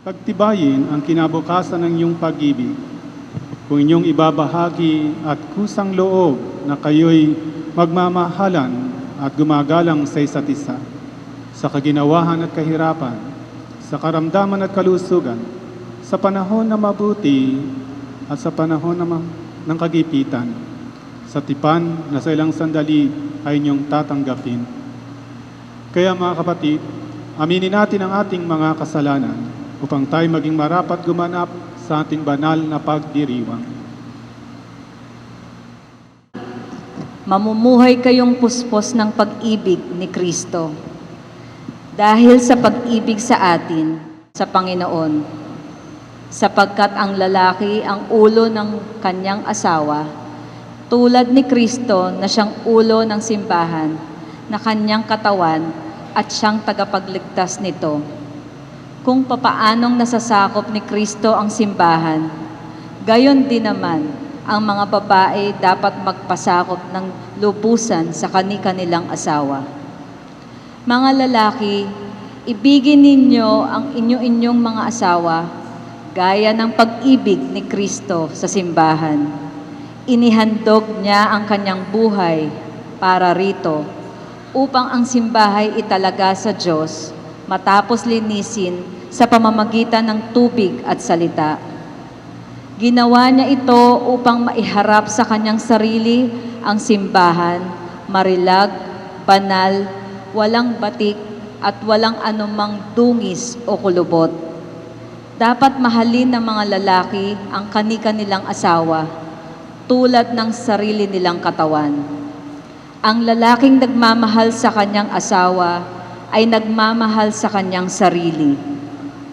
Pagtibayin ang kinabukasan ng iyong pag-ibig. Kung inyong ibabahagi at kusang loob na kayo'y magmamahalan at gumagalang sa isa't isa, sa kaginawahan at kahirapan, sa karamdaman at kalusugan, sa panahon na mabuti at sa panahon ng kagipitan, sa tipan na sa ilang sandali ay inyong tatanggapin. Kaya mga kapatid, aminin natin ang ating mga kasalanan upang tayo maging marapat gumanap sa ating banal na pagdiriwang. Mamumuhay kayong puspos ng pag-ibig ni Kristo. Dahil sa pag-ibig sa atin, sa Panginoon, sapagkat ang lalaki ang ulo ng kanyang asawa, tulad ni Kristo na siyang ulo ng simbahan, na kanyang katawan at siyang tagapagligtas nito. Kung papaanong nasasakop ni Kristo ang simbahan, gayon din naman ang mga babae dapat magpasakop ng lubusan sa kani-kanilang asawa. Mga lalaki, ibigin ninyo ang inyo-inyong mga asawa gaya ng pag-ibig ni Kristo sa simbahan. Inihandog niya ang kanyang buhay para rito upang ang simbahay italaga sa Diyos matapos linisin sa pamamagitan ng tubig at salita. Ginawa niya ito upang maiharap sa kanyang sarili ang simbahan, marilag, banal, walang batik at walang anumang dungis o kulubot. Dapat mahalin ng mga lalaki ang kani-kanilang asawa tulad ng sarili nilang katawan. Ang lalaking nagmamahal sa kanyang asawa ay nagmamahal sa kanyang sarili.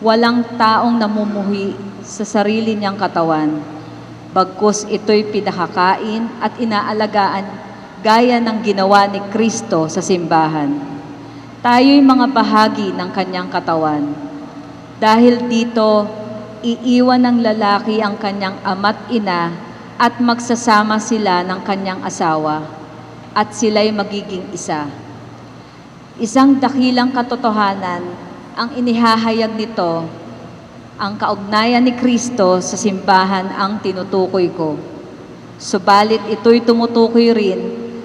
Walang taong namumuhi sa sarili niyang katawan, bagkus ito'y pinakakain at inaalagaan gaya ng ginawa ni Kristo sa simbahan. Tayo'y mga bahagi ng kanyang katawan. Dahil dito, iiwan ng lalaki ang kanyang ama't ina at magsasama sila ng kanyang asawa at sila'y magiging isa. Isang dakilang katotohanan ang inihahayag nito, ang kaugnayan ni Kristo sa simbahan ang tinutukoy ko. Subalit ito'y tumutukoy rin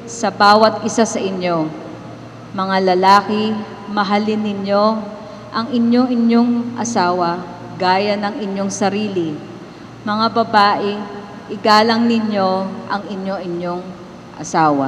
sa bawat isa sa inyo. Mga lalaki, mahalin ninyo ang inyong asawa gaya ng inyong sarili. Mga babae, igalang ninyo ang inyong asawa.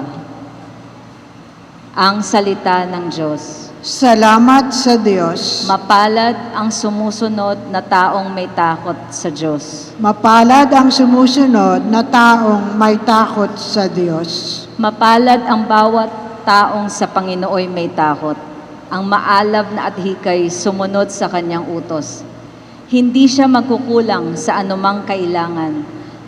Ang salita ng Diyos. Salamat sa Diyos. Mapalad ang sumusunod na taong may takot sa Diyos. Mapalad ang sumusunod na taong may takot sa Diyos. Mapalad ang bawat taong sa Panginooy may takot. Ang maalab na adhikay sumunod sa kanyang utos. Hindi siya magkukulang sa anumang kailangan.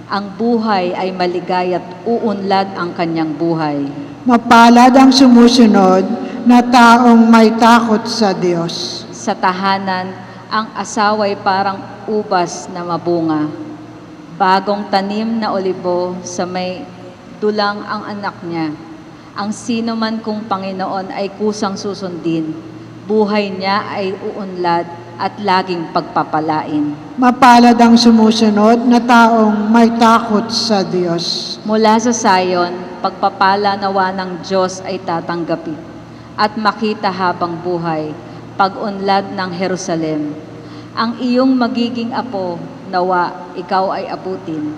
Ang buhay ay maligay at uunlad ang kanyang buhay. Mapalad ang sumusunod na taong may takot sa Diyos. Sa tahanan, ang asawa'y parang ubas na mabunga. Bagong tanim na olibo sa may dulang ang anak niya. Ang sino man kung Panginoon ay kusang susundin, buhay niya ay uunlad at laging pagpapalain. Mapalad ang sumusunod na taong may takot sa Diyos. Mula sa Zion, pagpapala nawa ng Diyos ay tatanggapin at makita habang buhay, pag-unlad ng Jerusalem. Ang iyong magiging apo, nawa ikaw ay abutin.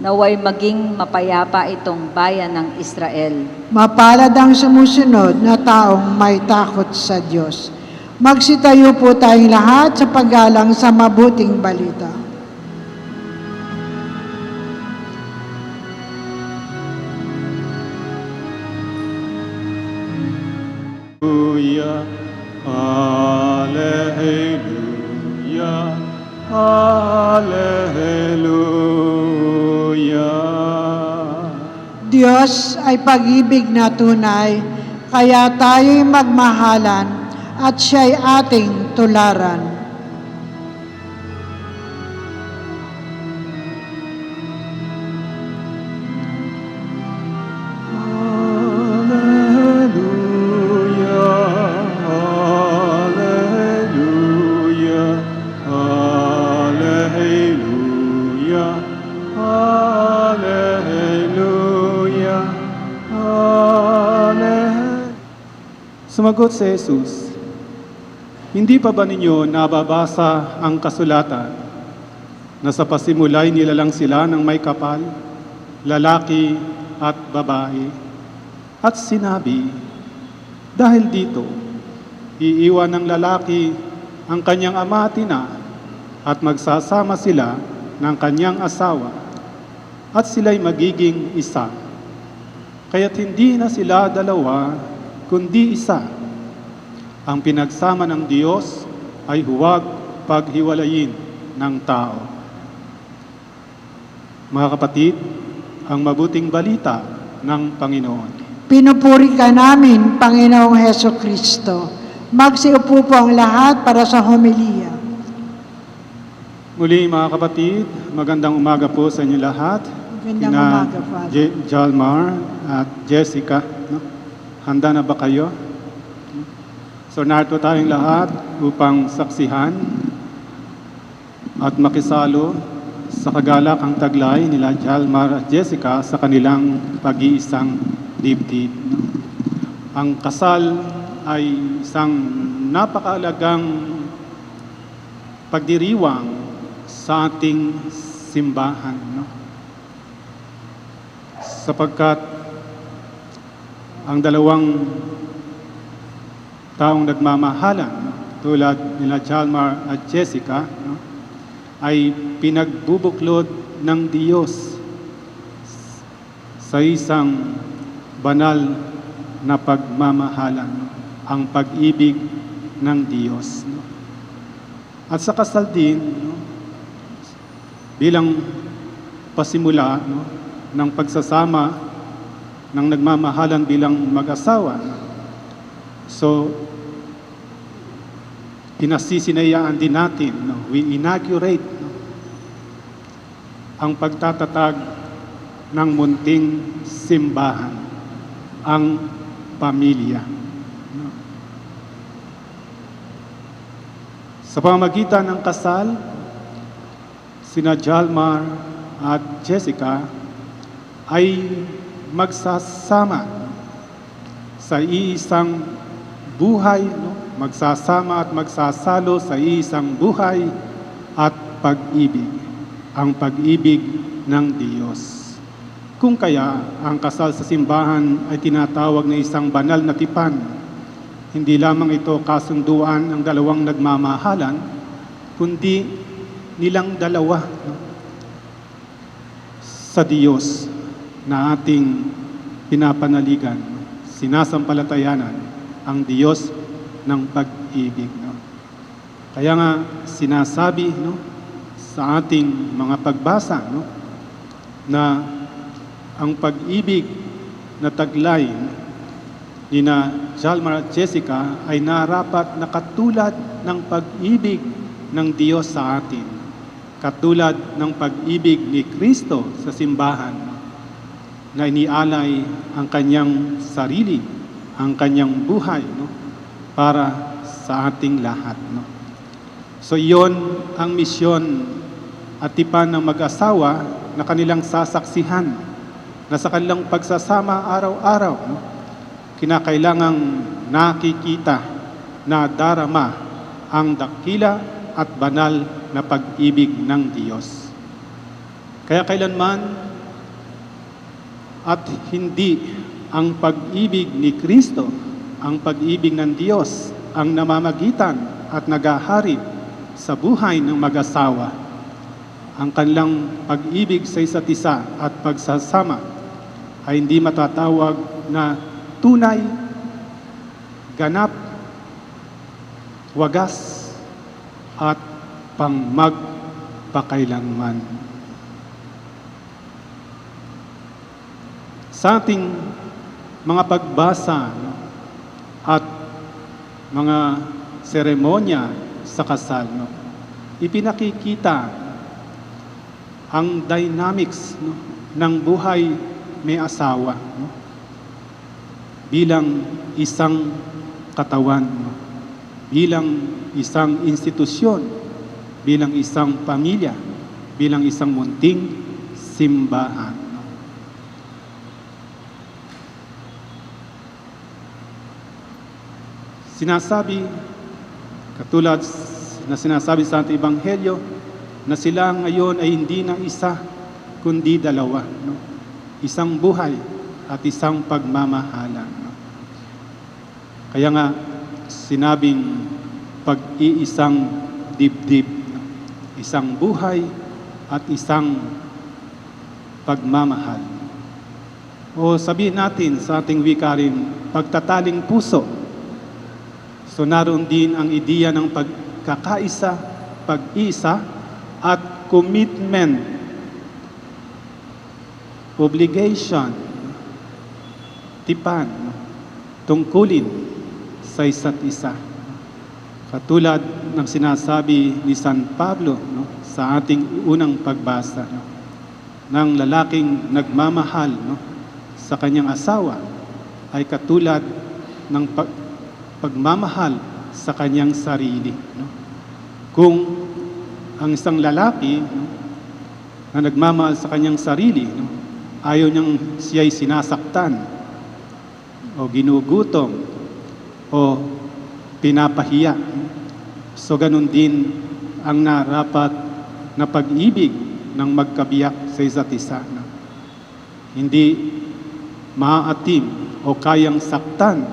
Naway maging mapayapa itong bayan ng Israel. Mapalad ang sumusunod na taong may takot sa Diyos. Magsitayo po tayong lahat sa paggalang sa mabuting balita. Hallelujah, Hallelujah, Hallelujah. Diyos ay pag-ibig na tunay, kaya tayo'y magmahalan at siya'y ating tularan. Hallelujah, Hallelujah, Sumagot si Jesus, "Hindi pa ba ninyo nababasa ang kasulatan na sa pasimulay nilalang sila ng may kapal, lalaki at babae? At sinabi, dahil dito, iiwan ng lalaki ang kanyang ama at ina at magsasama sila ng kanyang asawa at sila'y magiging isa. Kaya't hindi na sila dalawa, kundi isa. Ang pinagsama ng Diyos ay huwag paghiwalayin ng tao." Mga kapatid, ang mabuting balita ng Panginoon. Pinupuri ka namin, Panginoong Heso Kristo. Magsiupo po ang lahat para sa homilya. Muli mga kapatid, magandang umaga po sa inyo lahat. Magandang Kina umaga, Father. Jalmar at Jessica. No? Handa na ba kayo? So narito tayong lahat upang saksihan at makisalo sa kagalakang taglay nila Jalmar at Jessica sa kanilang pag-iisang dibdib. No? Ang kasal ay isang napakaalagang pagdiriwang sa ating simbahan. No? Sapagkat ang dalawang taong nagmamahalan, no? Tulad nila Jalmar at Jessica, no? Ay pinagbubuklod ng Diyos sa isang banal na pagmamahalan, no? Ang pag-ibig ng Diyos. No? At sa kasal din, no? Bilang pasimula, no? Ng pagsasama ng nagmamahalan bilang mag-asawa. So, pinasisinayaan din natin, no? We inaugurate, no? Ang pagtatatag ng munting simbahan, ang pamilya. No? Sa pamamagitan ng kasal, sina Jalmar at Jessica ay magsasama sa iisang buhay, no? Magsasama at magsasalo sa iisang buhay at pag-ibig, ang pag-ibig ng Diyos. Kung kaya ang kasal sa simbahan ay tinatawag na isang banal na tipan, hindi lamang ito kasunduan ng dalawang nagmamahalan, kundi nilang dalawa, no? Sa Diyos na ating pinapanaligan, sinasampalatayanan, ang Diyos ng pag-ibig. No? Kaya nga sinasabi, no, sa ating mga pagbasa, no, na ang pag-ibig na taglay ni na Jalmar at Jessica ay narapat na katulad ng pag-ibig ng Diyos sa atin, katulad ng pag-ibig ni Kristo sa simbahan, na inialay ang kanyang sarili, ang kanyang buhay, no, para sa ating lahat. No? So iyon ang misyon at tipan ng mag-asawa na kanilang sasaksihan, na sa kanilang pagsasama araw-araw, no, kinakailangang nakikita na darama ang dakila at banal na pag-ibig ng Diyos. Kaya kailanman at hindi ang pag-ibig ni Kristo, ang pag-ibig ng Diyos, ang namamagitan at nagahari sa buhay ng mag-asawa. Ang kanilang pag-ibig sa isa't isa at pagsasama ay hindi matatawag na tunay, ganap, wagas, at pangmagpakailanman. Sa ating mga pagbasa, no, at mga seremonya sa kasal, no, ipinakikita ang dynamics, no, ng buhay may asawa, no, bilang isang katawan, no, bilang isang institusyon, bilang isang pamilya, bilang isang munting simbahan. Sinasabi, katulad na sinasabi sa ating Ebanghelyo, na sila ngayon ay hindi na isa, kundi dalawa. No? Isang buhay at isang pagmamahalan. No? Kaya nga, sinabing pag-iisang dibdib. No? Isang buhay at isang pagmamahal. O sabihin natin sa ating wika rin, pagtataling puso. So naroon din ang ideya ng pagkakaisa, pag-isa, at commitment, obligation, tipan, tungkulin sa isa't isa. Katulad ng sinasabi ni San Pablo sa ating unang pagbasa, ng lalaking nagmamahal sa kanyang asawa ay katulad ng pagmamahal sa kanyang sarili. Kung ang isang lalaki na nagmamahal sa kanyang sarili, ayaw niyang siya'y sinasaktan o ginugutom o pinapahiya. So ganun din ang narapat na pag-ibig ng magkabiyak sa isa't isa. Hindi maaatim o kayang saktan,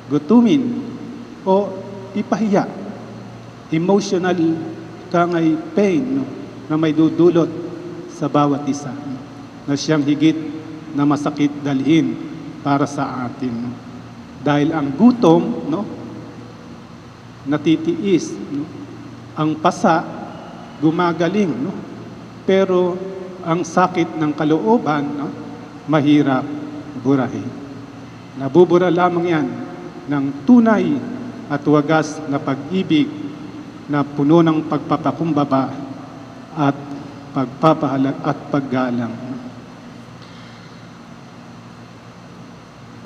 gutumin o ipahiya. Emotional kangay pain na may dudulot sa bawat isa na siyang higit na masakit dalhin para sa atin. Dahil ang gutom, natitiis, ang pasa, gumagaling, pero ang sakit ng kalooban, mahirap burahin. Nabubura lamang yan ng tunay at wagas na pag-ibig na puno ng pagpapakumbaba at pagpapahalag at paggalang.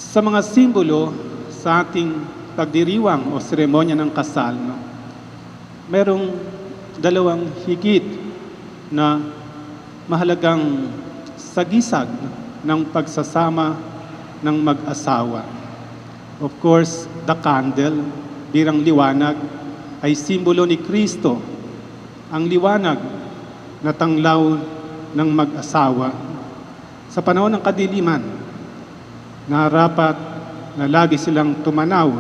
Sa mga simbolo sa ating pagdiriwang o seremonya ng kasal, merong dalawang higit na mahalagang sagisag ng pagsasama ng mag-asawa. Of course, the candle bilang liwanag ay simbolo ni Kristo, ang liwanag na tanglaw ng mag-asawa. Sa panahon ng kadiliman, narapat na lagi silang tumanaw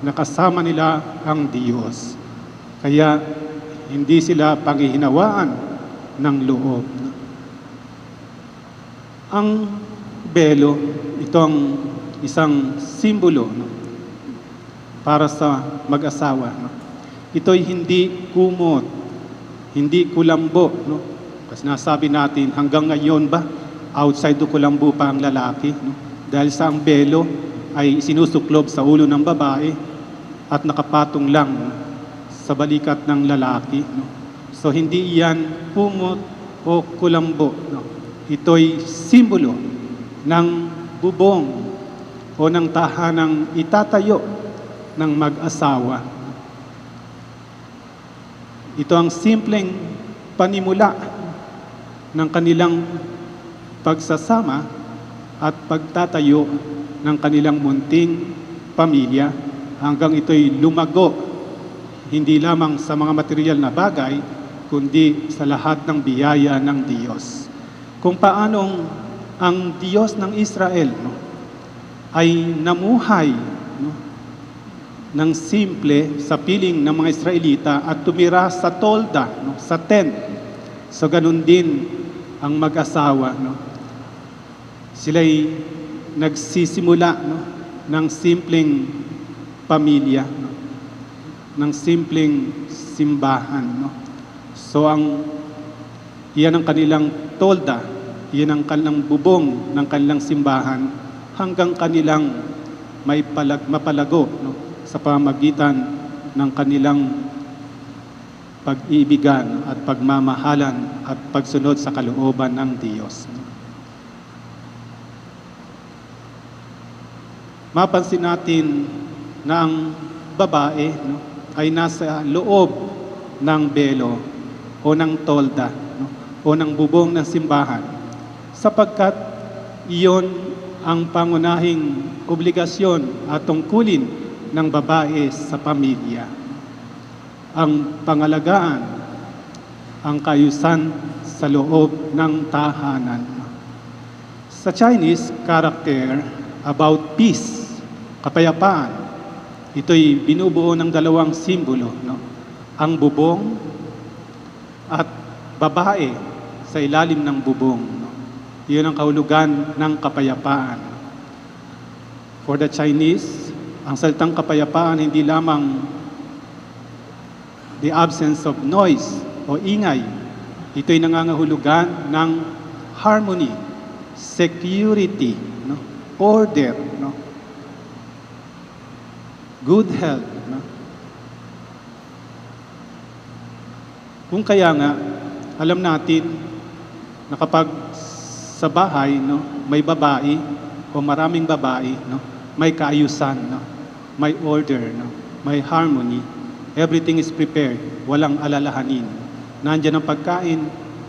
na kasama nila ang Diyos. Kaya hindi sila panghihinawaan ng loob. Ang belo, itong isang simbolo para sa mag-asawa. Ito'y hindi kumot, hindi kulambo. Kasi nasabi natin, hanggang ngayon ba, outside do kulambo pa ang lalaki? Dahil sa ang belo ay sinusuklob sa ulo ng babae at nakapatong lang sa balikat ng lalaki. So hindi yan kumot o kulambo. Ito'y simbolo ng bubong o ng tahanang itatayo ng mag-asawa. Ito ang simpleng panimula ng kanilang pagsasama at pagtatayo ng kanilang munting pamilya hanggang ito'y lumago, hindi lamang sa mga material na bagay, kundi sa lahat ng biyaya ng Diyos. Kung paanong ang Diyos ng Israel ay namuhay ng simple sa piling ng mga Israelita at tumira sa tolda, sa tent. So ganun din ang mag-asawa. Sila'y nagsisimula ng simpleng pamilya, ng simpleng simbahan. So iyan ang kanilang tolda, iyan ang kanilang bubong ng kanilang simbahan hanggang kanilang mapalago sa pamagitan ng kanilang pag-iibigan at pagmamahalan at pagsunod sa kalooban ng Diyos. Mapansin natin na ang babae ay nasa loob ng belo o ng tolda o ng bubong ng simbahan sapagkat iyon ang pangunahing obligasyon at tungkulin ng babae sa pamilya. Ang pangalagaan, ang kaayusan sa loob ng tahanan. Sa Chinese character about peace, kapayapaan, ito'y binubuo ng dalawang simbolo, no? Ang bubong at babae sa ilalim ng bubong. No? Iyon ang kahulugan ng kapayapaan. For the Chinese, ang salitang kapayapaan hindi lamang the absence of noise o ingay. Ito'y nangangahulugan ng harmony, security, no? Order, no? Good health. No? Kung kaya nga, alam natin na kapag sa bahay, no, may babae o maraming babae, no, may kaayusan, no, may order, no, may harmony, everything is prepared, walang alalahanin. Nandiyan ang pagkain,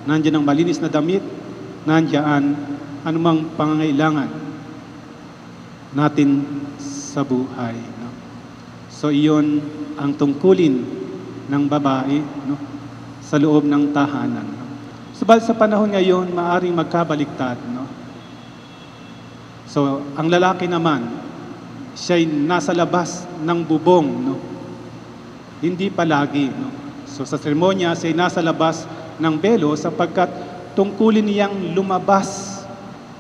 nandiyan ang malinis na damit, nandiyan anumang pangangailangan natin sa buhay. No? So iyon ang tungkulin ng babae, no, sa loob ng tahanan. No? Subalit sa panahon ngayon, maaring magkabaliktad. No? So ang lalaki naman, siya'y nasa labas ng bubong. No? Hindi palagi. No? So sa seremonya, siya'y nasa labas ng belo sapagkat tungkulin niyang lumabas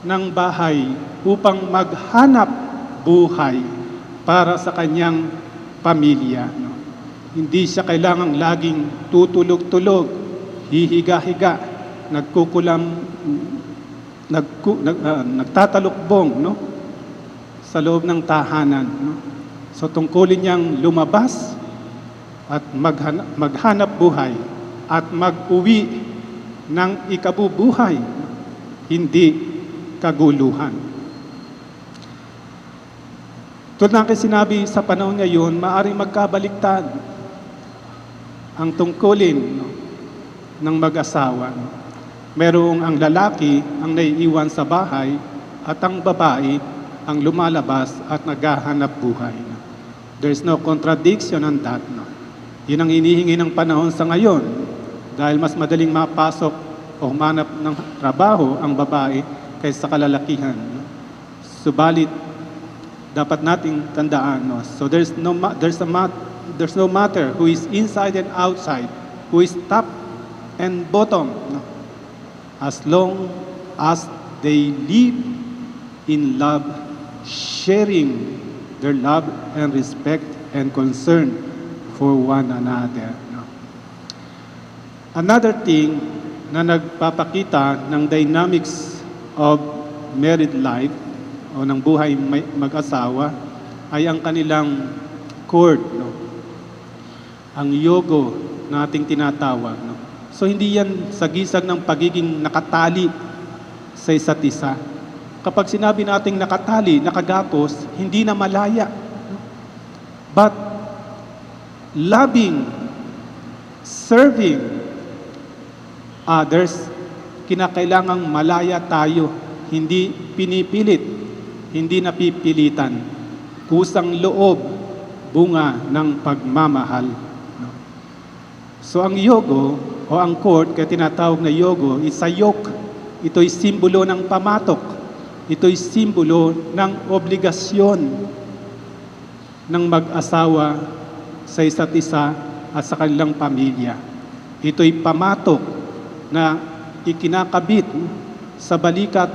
ng bahay upang maghanap buhay para sa kanyang pamilya. No? Hindi siya kailangang laging tutulog-tulog, hihiga-higa, nagtatalukbong, no? Sa loob ng tahanan. No? So tungkulin niyang lumabas at maghanap buhay at mag-uwi ng ikabubuhay, hindi kaguluhan. Tulad ng sinabi sa panahon ngayon, maaaring magkabaliktad ang tungkulin, no, ng mag-asawa. Merong ang lalaki ang naiiwan sa bahay at ang babae ang lumalabas at naghahanap buhay. There's no contradiction on that. No? Yun ang hinihingi ng panahon sa ngayon dahil mas madaling mapasok o humanap ng trabaho ang babae kaysa kalalakihan. No? Subalit, dapat nating tandaan, no? So there's no matter who is inside and outside, who is top and bottom, no? As long as they live in love, sharing their love and respect and concern for one another. No? Another thing na nagpapakita ng dynamics of married life o ng buhay mag-asawa ay ang kanilang cord, no? Ang yogo na ating tinatawag. No? So hindi yan sagisag ng pagiging nakatali sa isa't isa. Kapag sinabi nating nakatali, nakagapos, hindi na malaya. No? But loving, serving others, kinakailangang malaya tayo, hindi pinipilit, hindi napipilitan. Kusang loob, bunga ng pagmamahal. No? So ang yogo o ang cord, kaya tinatawag na yogo, is a yoke. Ito'y simbolo ng pamatok. Ito'y simbolo ng obligasyon ng mag-asawa sa isa't isa at sa kanilang pamilya. Ito'y pamatok na ikinakabit sa balikat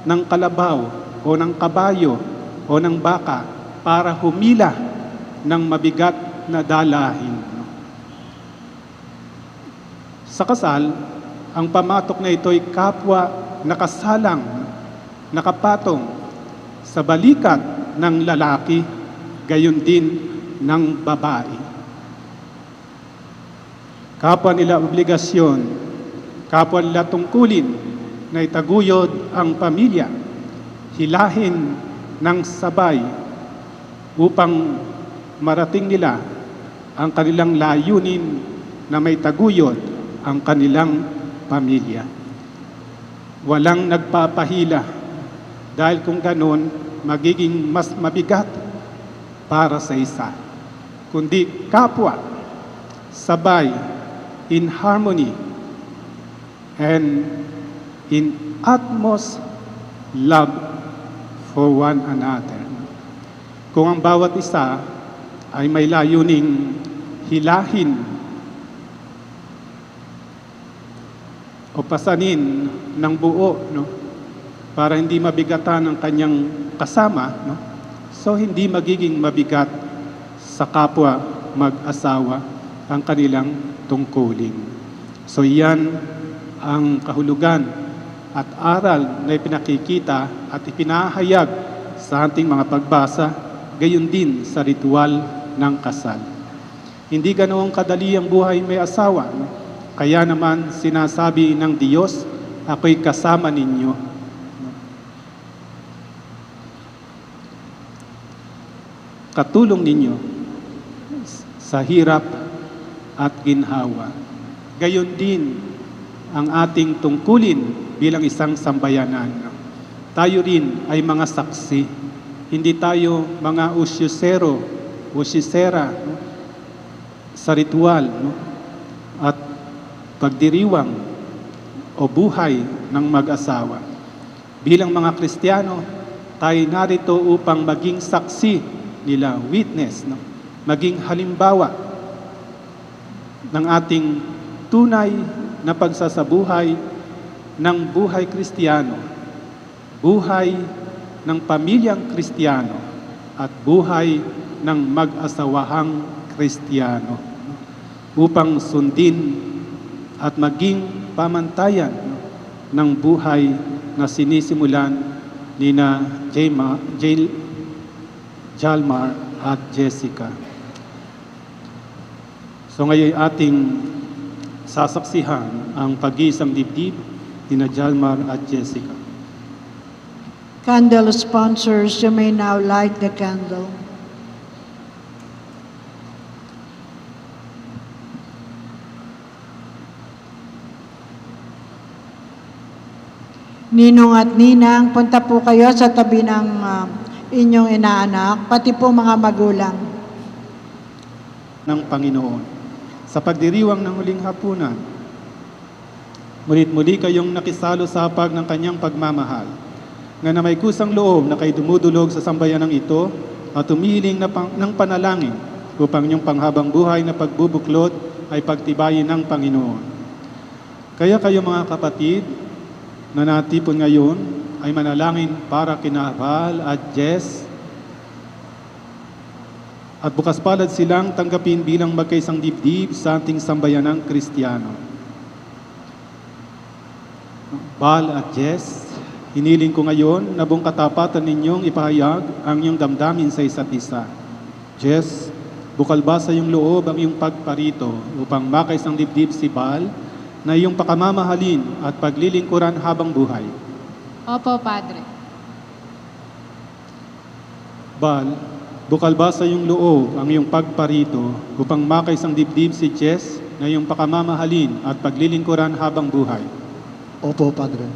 ng kalabaw o ng kabayo o ng baka para humila ng mabigat na dalahin. Sa kasal, ang pamatok na ito'y kapwa nakasalang, nakapatong sa balikat ng lalaki, gayon din ng babae. Kapwa nila obligasyon, kapwa nila tungkulin na itaguyod ang pamilya, hilahin ng sabay upang marating nila ang kanilang layunin na may taguyod ang kanilang pamilya. Walang nagpapahila dahil kung ganon, magiging mas mabigat para sa isa, kundi kapwa, sabay, in harmony, and in utmost love for one another. Kung ang bawat isa ay may layuning hilahin o pasanin ng buo, no? Para hindi mabigatan ng kanyang kasama, no? So hindi magiging mabigat sa kapwa mag-asawa ang kanilang tungkulin. So yan ang kahulugan at aral na ipinakikita at ipinahayag sa ating mga pagbasa, gayon din sa ritual ng kasal. Hindi ganoong kadali ang buhay may asawa, no? Kaya naman sinasabi ng Diyos, ako'y kasama ninyo. Katulong ninyo sa hirap at ginhawa. Gayon din ang ating tungkulin bilang isang sambayanan. Tayo rin ay mga saksi. Hindi tayo mga usyusera, no? Sa ritual, no? At pagdiriwang o buhay ng mag-asawa. Bilang mga Kristiyano, tayo narito upang maging saksi nila, witness, no? Maging halimbawa ng ating tunay na pagsasabuhay ng buhay Kristiyano, buhay ng pamilyang Kristiyano, at buhay ng mag-asawahang Kristiyano, upang sundin at maging pamantayan, no, ng buhay na sinisimulan nina Jalmar at Jessica. So ngayon ating sasaksihan ang pag-iisang dibdib nina Jalmar at Jessica. Candle sponsors, you may now light the candle. Ninong at Ninang, punta po kayo sa tabi ng inyong inaanak, pati po mga magulang. Ng Panginoon. Sa pagdiriwang ng huling hapunan, mulit-muli kayong nakisalo sa hapag ng kanyang pagmamahal, nga na may kusang loob na kayo dumudulog sa sambayanang ito at tumihiling ng panalangin upang inyong panghabang buhay na pagbubuklod ay pagtibayin ng Panginoon. Kaya kayo mga kapatid, na natipon ngayon ay manalangin para kina Val at Jess, at bukas palad silang tanggapin bilang magkaisang dibdib sa ating sambayanang Kristiyano. Val at Jess, hiniling ko ngayon na buong katapatan ninyong ipahayag ang iyong damdamin sa isa't isa. Jess, bukal ba sa iyong loob ang iyong pagparito upang makaisang dibdib si Val na iyong pakamamahalin at paglilingkuran habang buhay? Opo, Padre. Val, bukal ba sa iyong loob ang iyong pagparito upang makaisang dibdib si Jess na iyong pakamamahalin at paglilingkuran habang buhay? Opo, Padre.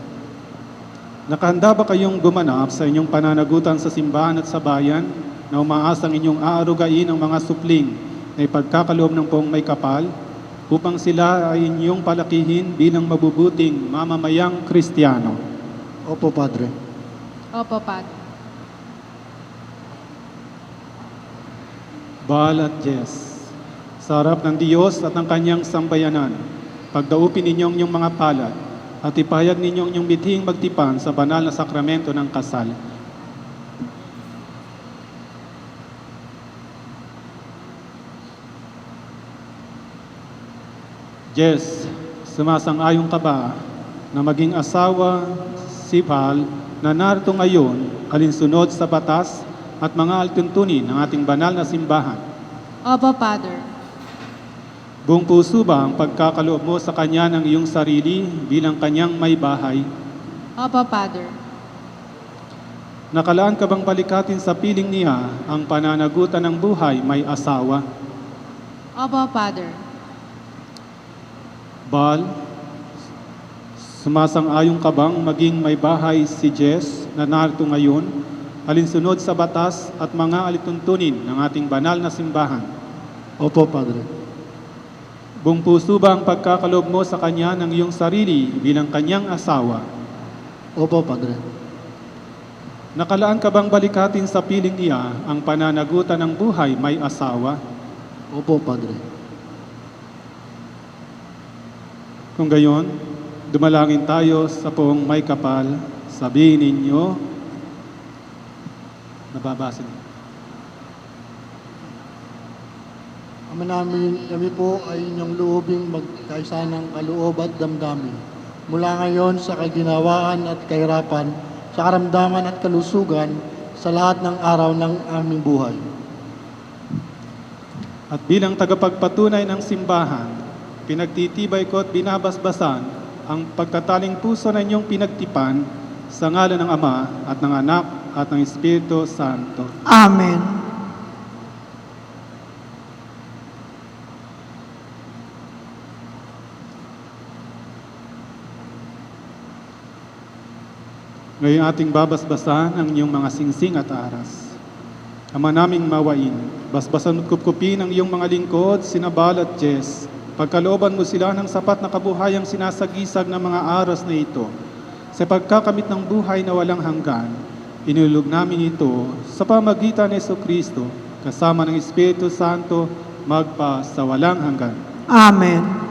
Nakahanda ba kayong gumanap sa inyong pananagutan sa simbahan at sa bayan na umaasang inyong aarugain ang mga supling na ipagkakaloob ng poong may kapal upang sila ay inyong palakihin bilang mabubuting mamamayang Kristiyano? Opo, Padre. Opo, Padre. Val at Jess, sa harap ng Diyos at ng kanyang sambayanan, pagdaupin ninyong inyong mga palad at ipahayag ninyong inyong bithing magtipan sa banal na sakramento ng kasal. Jess, sumasang-ayon ka ba na maging asawa si Val na narito ngayon alinsunod sa batas at mga altuntunin ng ating banal na simbahan? Opo, Padre. Buong puso ba ang pagkakaloob mo sa kanya ng iyong sarili bilang kanyang may bahay? Opo, Padre. Nakalaan ka bang balikatin sa piling niya ang pananagutan ng buhay may asawa? Opo, Padre. Val, sumasang-ayon ka bang maging may bahay si Jess na narito ngayon alinsunod sa batas at mga alituntunin ng ating banal na simbahan. Opo, Padre. Buong puso ba ang pagkakaloob mo sa Kanya ng iyong sarili bilang Kanyang asawa? Opo, Padre. Nakalaan ka bang balikatin sa piling niya ang pananagutan ng buhay may asawa? Opo, Padre. Kung gayon, dumalangin tayo sa poong may kapal. Sabihin ninyo, nababasa niyo. Ama namin, kami po ay inyong loobing magkaisa ng kaloob at damdamin. Mula ngayon sa kaginawaan at kahirapan, sa karamdaman at kalusugan, sa lahat ng araw ng aming buhay. At bilang tagapagpatunay ng simbahan, pinagtitibay ko at binabasbasan ang pagtataling puso na inyong pinagtipan sa ngalan ng Ama at ng Anak at ng Espiritu Santo. Amen. Ngayon ating babasbasan ang iyong mga singsing at aras. Ama naming mawain, basbasan at kupkupin ang iyong mga lingkod, Sinabal at Jess. Pagkalooban mo sila ng sapat na kabuhayang sinasagisag ng mga aras na ito. Sa pagkakamit ng buhay na walang hanggan, inulog namin ito sa pamagitan ni Jesucristo, kasama ng Espiritu Santo, magpa sa walang hanggan. Amen.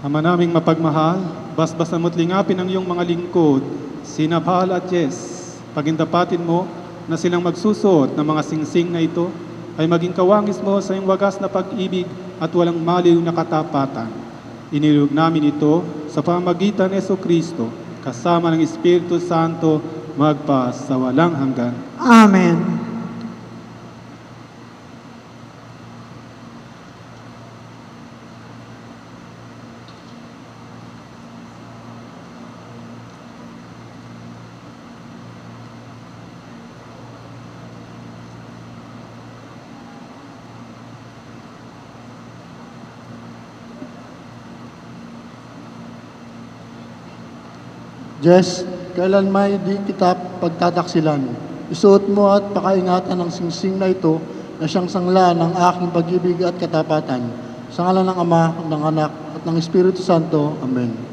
Ama naming mapagmahal, basbasan mo't lingapin ang iyong mga lingkod, Sinabal at Jess. Pagindapatin mo na silang magsusuot ng mga singsing na ito ay maging kawangis mo sa iyong wagas na pag-ibig at walang maliw na katapatan. Inilog namin ito sa pamagitan ni Jesucristo, kasama ng Espiritu Santo, magpa sa walang hanggan. Amen. Jess, kailan may di kita pagtataksilan. Isuot mo at pakaingatan ang singsing na ito na siyang sangla ng aking pag-ibig at katapatan. Sa ngalan ng Ama, ng Anak, at ng Espiritu Santo. Amen.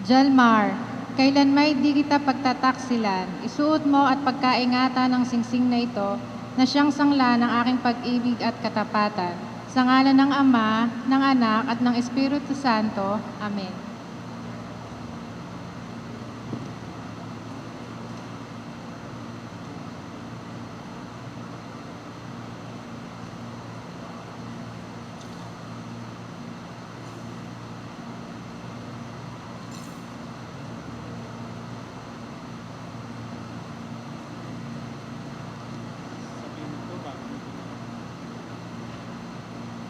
Jalmar, kailan may di kita pagtataksilan, isuot mo at pagkaingatan ng singsing na ito na siyang sangla ng aking pag-ibig at katapatan. Sa ngalan ng Ama, ng Anak, at ng Espiritu Santo. Amen.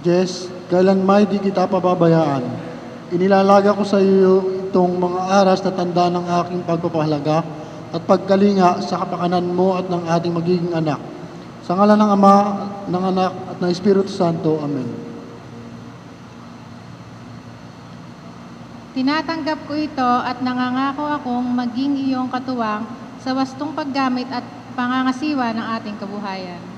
Jess, kailan may di kita pababayaan. Inilalaga ko sa iyo itong mga aras na tanda ng aking pagpapahalaga at pagkalinga sa kapakanan mo at ng ating magiging anak. Sa ngalan ng Ama, ng Anak, at ng Espiritu Santo. Amen. Tinatanggap ko ito at nangangako akong maging iyong katuwang sa wastong paggamit at pangangasiwa ng ating kabuhayan.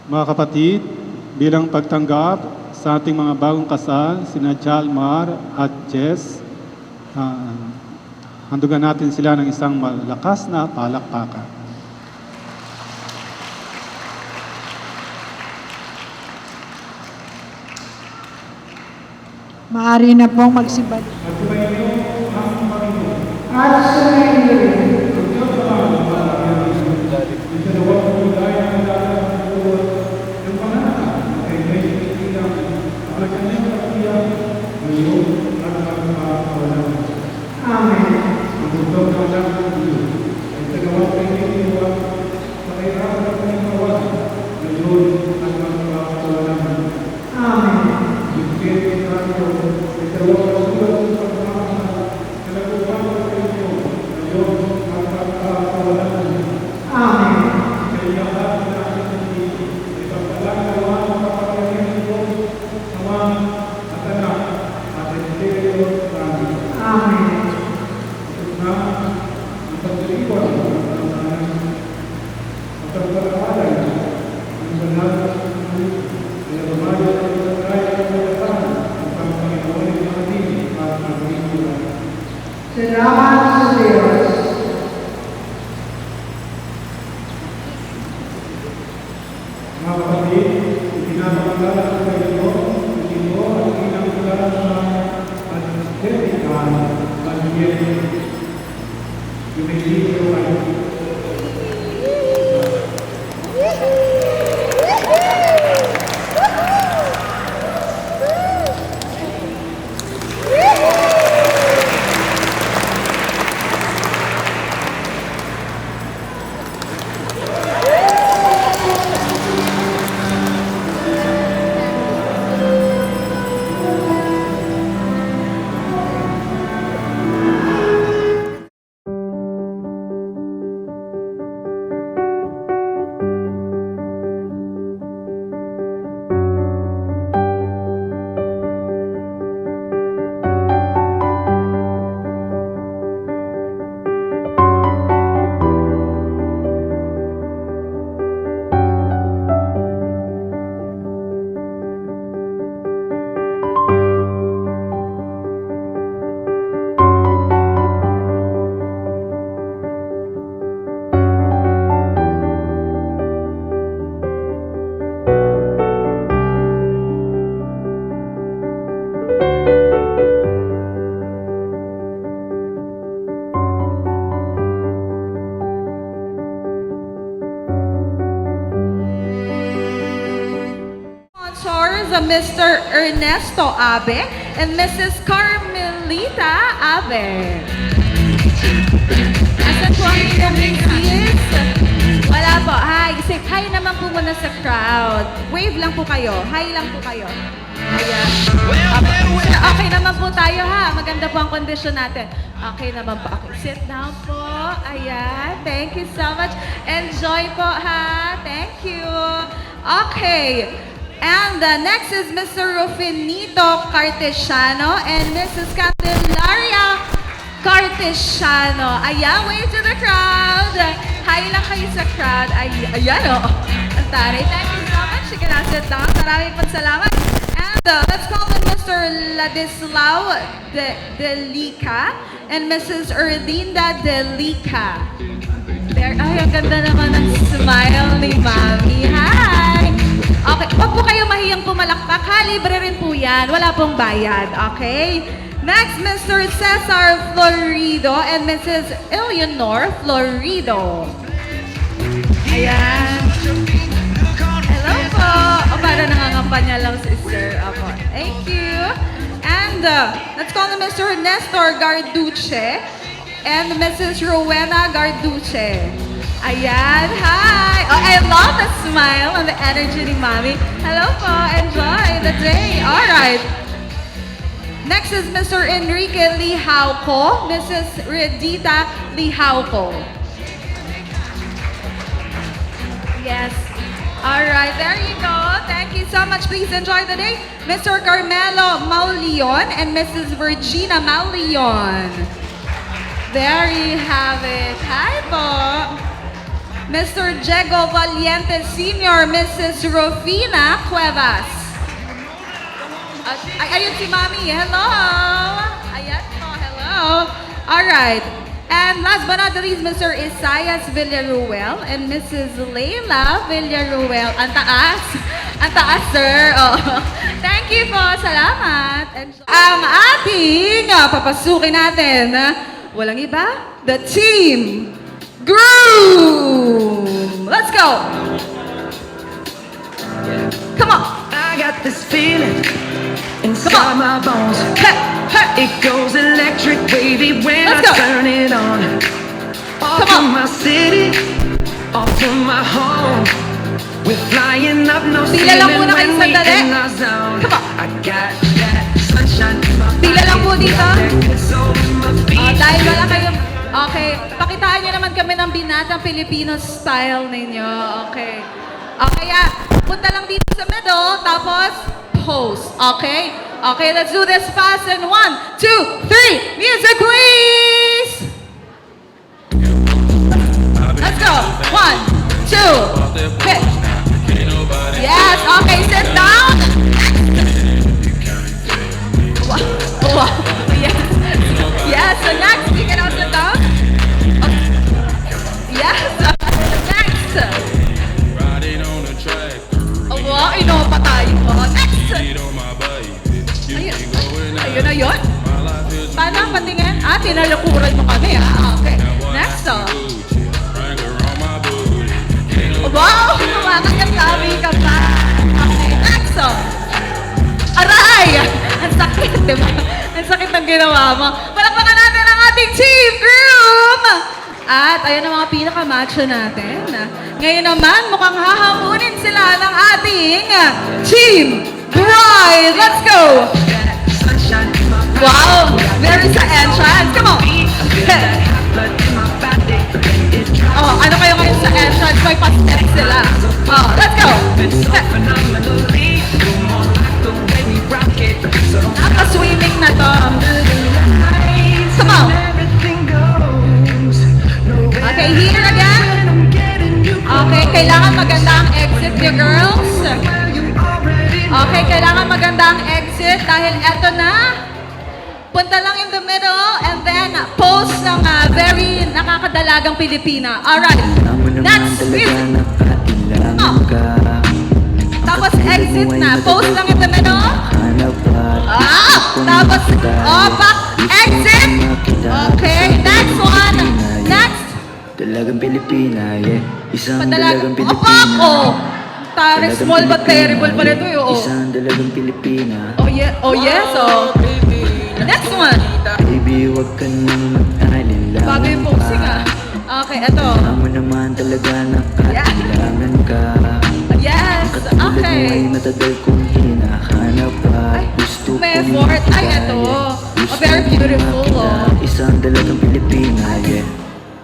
Mga kapatid, bilang pagtanggap sa ating mga bagong kasal, sina Jalmar at Jess, handugan natin sila ng isang malakas na palakpakan. Maaari na pong magsibalik. At sa Salamat sa Diyos. Mga kapatid, ipinapakilala ko sa inyo, ito ang pinakilala sa Angelica Manuel Dumilisio Cayo. Sponsors Mr. Ernesto Abe and Mrs. Carmelita Abe. Asan po ang inyong Mrs.? Wala po. Hi. Say hi naman po muna sa crowd. Wave lang po kayo. Hi lang po kayo. Ayan. Sir, okay naman po tayo ha. Maganda po ang kondisyon natin. Okay naman po. Okay. Sit down po. Ayan. Thank you so much. Enjoy po ha. Thank you. Okay. And next is Mr. Rufinito Cartesiano and Mrs. Candelaria Cartesiano. Ayan, wave to the crowd. Hi lang kayo sa crowd. Ayan o. Ang taray. Thank you so much. You can sit down. Maraming salamat. And let's call in Mr. Ladislao Delica and Mrs. Erlinda Delica. There, ay, ang ganda naman ng smile ni Mami. Hi! Okay, huwag po kayo mahiyang pumalakpak. Ha, libre rin po yan. Wala pong bayad. Okay? Next, Mr. Cesar Florido and Mrs. Eleanor Florido. Ayan. Hello po. O, para nangangampanya lang si Sir. Apo. Thank you. And let's call on Mr. Nestor Garduce and Mrs. Rowena Garduce. Ayan, hi! Oh, I love the smile and the energy ni Mami. Hello po, enjoy the day. All right. Next is Mr. Enrique Lihauco, Mrs. Redita Lihauco. Yes. All right, there you go. Thank you so much. Please enjoy the day. Mr. Carmelo Mauleon and Mrs. Virginia Mauleon. There you have it. Hi po. Mr. Diego Valiente Sr., Mrs. Rufina Cuevas. Ayun si Mami. Hello. Ayan po. Hello. All right. And last but not the least, Mr. Isaias Villaruel and Mrs. Leila Villaruel. Ang taas. Ang taas, sir. Oh. Thank you po. Salamat. Ang ating papasukin natin, walang iba, the team Groom. Let's go. Come on. I got this feeling inside my bones. It goes electric wavy when I turn it on. Off to my city, off to my home. We're flying up, no ceiling when we in our zone. I got dito? Dahil wala kayong... Okay, pakitaan niyo naman kami ng binatang Filipino style ninyo. Okay. Okay, punta lang dito sa middle, tapos pose. Okay? Okay, let's do this fast in 1, 2, 3. Music, please! Let's go. 1, 2, hit. Yes, okay, sit down. Wow. Yes. Yes, so next, you can also sit down. Okay. Yes, next. Oh, wow, inopa tayo. Next. Ayun na yun. Paano ang patingin? Tinalukuran mo kami. Okay. Next, wow, kumakagandami ka pa. Okay, next, aray! Ang sakit, di ba? Ang sakit ng ginawa mo. Palakpakan natin ang ating team group! At ayan ang mga pinaka-macho natin. Ngayon naman, mukhang hahamunin sila ng ating Team Bride. Let's go! Wow! Very sa entrance. Come on! Oh, ano kayo ngayon sa entrance? May pa-step sila. Oh, let's go! Naka-swimming na to. Come on! Okay, here again. Okay, kailangan maganda ang exit niyo, girls. Okay, kailangan maganda ang exit dahil eto na. Punta lang in the middle and then pose ng very nakakadalagang Pilipina. Alright, next music. Oh. Tapos exit na. Pose lang in the middle. Tapos, back, exit. Okay, next one. Next. Dalagang Pilipina, yeah. Isang dalagang Opak, Pilipina. Tarik small but terrible pala ito yun. Isang dalagang Pilipina. Oh, yeah. Oh, yes, oh. Next one. Baby, wag ka nang mag-alala. Bago yung posing, Okay, ito. Amo naman talaga nakailangan ka. Yes, Katulad mo ay okay. matagal kong hinahanap at gusto May kong effort. Ay, makita, ito. yeah. Oh, very beautiful, oh. Isang dalagang Pilipina, yeah.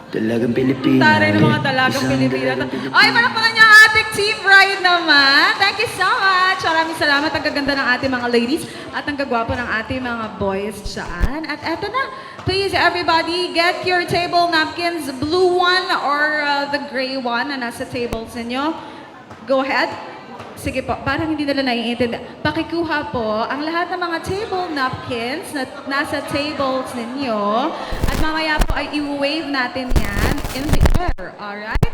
Dalagang Pilipina, Taray ng mga yeah. dalagang Isang Pilipina. dalagang Pilipina. Ay, palakpakan niyo ang ating Team Bride naman. Thank you so much. Maraming salamat. Ang gaganda ng ating mga ladies at ang gagwapo ng ating mga boys dyan. At eto na. Please, everybody, get your table napkins. Blue one or the gray one na nasa tables ninyo. Go ahead. Sige po, parang hindi nila naiintindihan. Pakikuha po ang lahat ng mga table napkins na nasa tables ninyo. At mamaya po ay i-wave natin yan in the air. Alright?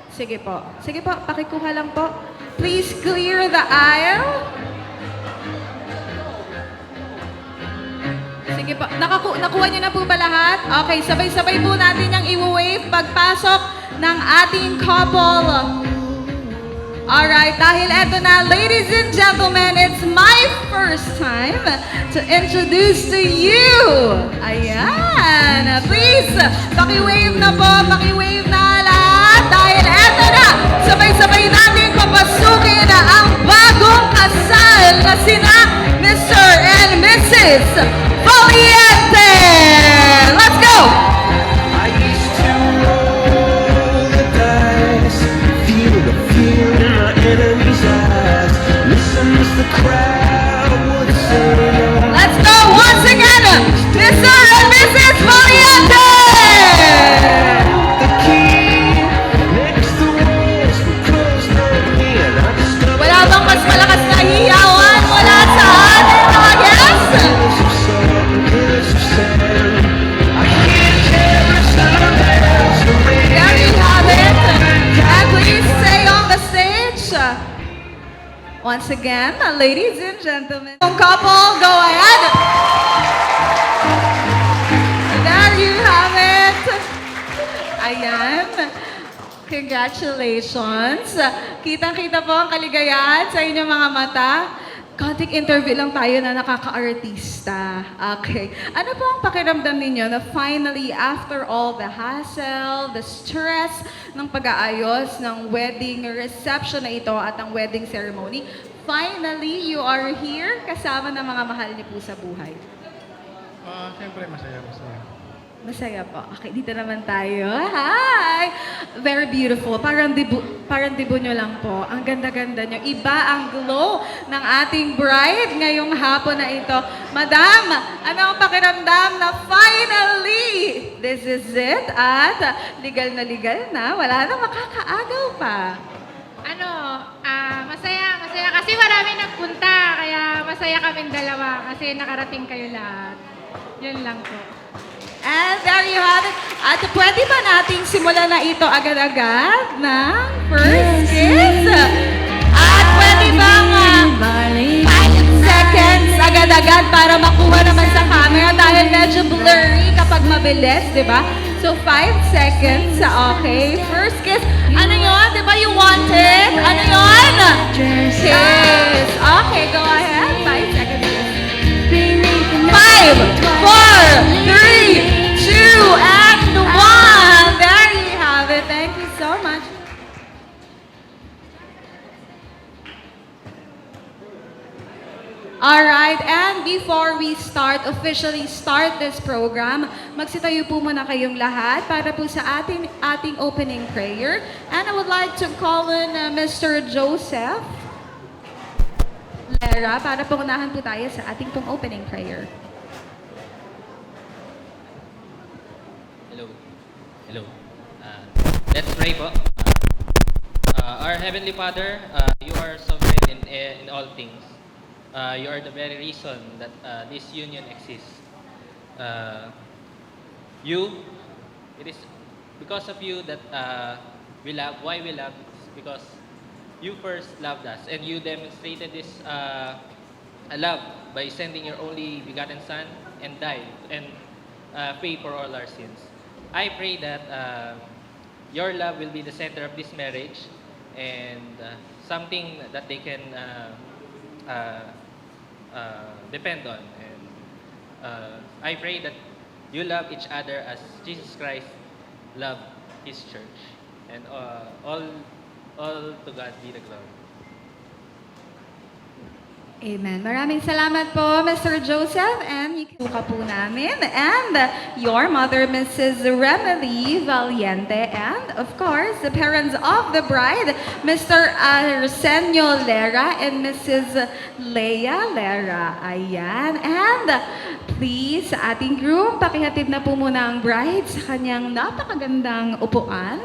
Sige po. Sige po, pakikuha lang po. Please clear the aisle. Sige po. Nakuha niyo na po ba lahat? Okay, sabay-sabay po natin yung i-wave pagpasok ng ating couple. Alright, dahil eto na, ladies and gentlemen, it's my first time to introduce to you. Ayan. Please, paki-wave na po, paki-wave na lahat. Dahil eto na, sabay-sabay natin papasukin na ang bagong kasal na sina Mr. and Mrs. Valiente. Let's go! I used to roll the dice, feel the fear in my enemy's eyes. Listen as the crowd would say, Let's go once again, Mr. and Mrs. Valiente! the key next to walls were closed on me, and I discovered Wala bang mas malakas na hiyawan mula sa ating mga guests? hills of sand, hills of sand. I hear terrorists and bells ring. There you have it. And please stay on the stage. Once again, ladies and gentlemen. Couple, go ahead. There you have it. Ayan. Congratulations. Kitang-kita po ang kaligayahan sa inyong mga mata. Konting interview lang tayo na nakaka-artista. Okay. Ano po ang pakiramdam ninyo na finally, after all the hassle, the stress ng pag-aayos ng wedding reception na ito at ang wedding ceremony, finally, you are here kasama ng mga mahal niyo po sa buhay? Siyempre masaya. Masaya po. Okay, dito naman tayo. Hi! Very beautiful. Parang dibo nyo lang po. Ang ganda-ganda nyo. Iba ang glow ng ating bride ngayong hapon na ito. Madam, ano ang pakiramdam na finally, this is it? At legal na. Wala nang makakaagaw pa. Masaya kasi marami nagpunta, kaya masaya kaming dalawa kasi nakarating kayo lahat. Yun lang po. And there you have it. At pwede ba nating simulan na ito agad-agad ng first kiss? At pwede bang 5 seconds agad-agad para makuha naman sa camera dahil medyo blurry kapag mabilis, di ba? So 5 seconds. Okay. First kiss. Ano yun? Di ba you want it? Ano yun? Kiss. Okay, go ahead. 5 seconds. 5, 4, 3, 2, and 1. There you have it. Thank you so much. Alright, and before we officially start this program, magsitayo po muna kayong lahat para po sa ating opening prayer. And I would like to call in Mr. Joseph Lera para po unahan po tayo sa ating pong opening prayer. Hello. Let's pray po. Our Heavenly Father, you are sovereign in all things. You are the very reason that this union exists. It is because of you that we love. Why we love? Is because you first loved us, and you demonstrated this love by sending your only begotten Son and died and pay for all our sins. I pray that your love will be the center of this marriage and something that they can depend on. And I pray that you love each other as Jesus Christ loved His church. And all to God be the glory. Amen. Maraming salamat po, Mr. Joseph. And you can po namin. And your mother, Mrs. Remedy Valiente. And of course, the parents of the bride, Mr. Arsenio Lera and Mrs. Leia Lera. Ayan. And please, sa ating groom, pakihatid na po muna ang bride sa kanyang napakagandang upuan.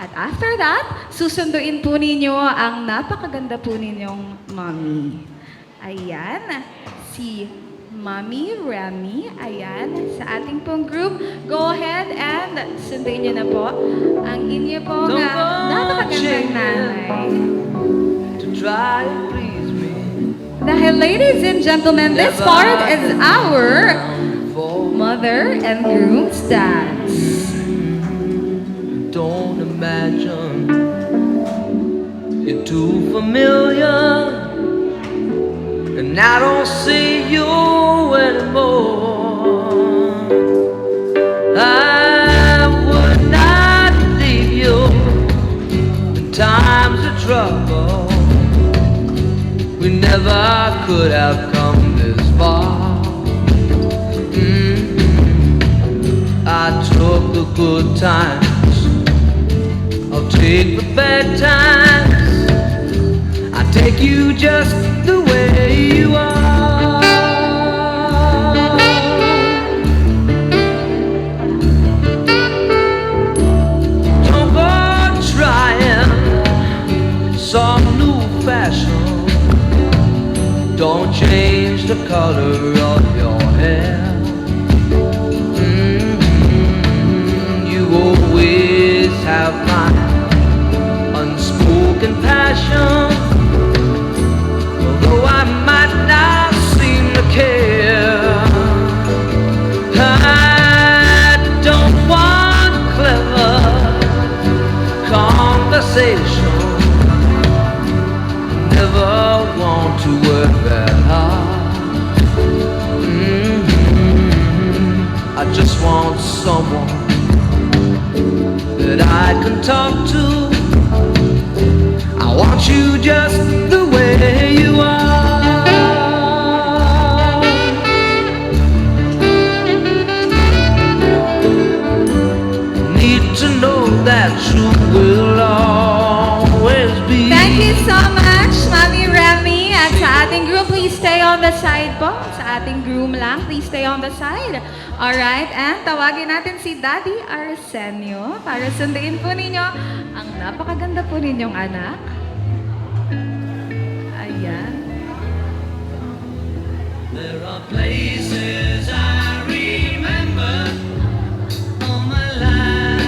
At after that, susunduin po ninyo ang napakaganda po ninyong mommy. Ayan, si Mommy Remy, ayan, sa ating pong group. Go ahead and sunduin nyo na po ang inyo pong napakagandang nanay. To try to please me. Dahil ladies and gentlemen, this part is our mother and groom's dance. Don't imagine you're too familiar, and I don't see you anymore. I would not leave you in times of trouble. We never could have come this far. I took the good times, I'll take the bad times. I take you just the way you are. Don't go trying some new fashion. Don't change the color of your hair. You always have my unspoken passion. Although I might not seem to care, I don't want clever conversation. Never want to work that hard. I just want someone that I can talk to. I want you just the way you are. side po, sa ating groom lang. Please stay on the side. Alright, and tawagin natin si Daddy Arsenio para sunduin po ninyo ang napakaganda po ninyong anak. Ayan. There are places I remember all my life.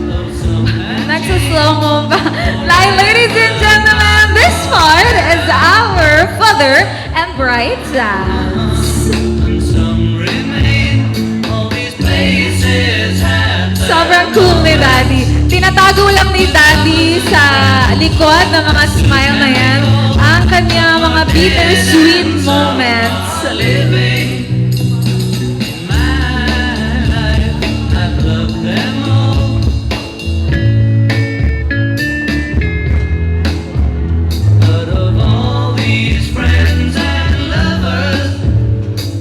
Though some Nagsuslow mo ba? Like, ladies and gentlemen, this part is our father and bride dance. and some remain. All these places have Sobrang cool ni Daddy. Tinatago lang ni Daddy sa likod ng mga smile na yan ang kanya mga bittersweet moments. living in my life. I've loved them all. But of all these friends and lovers,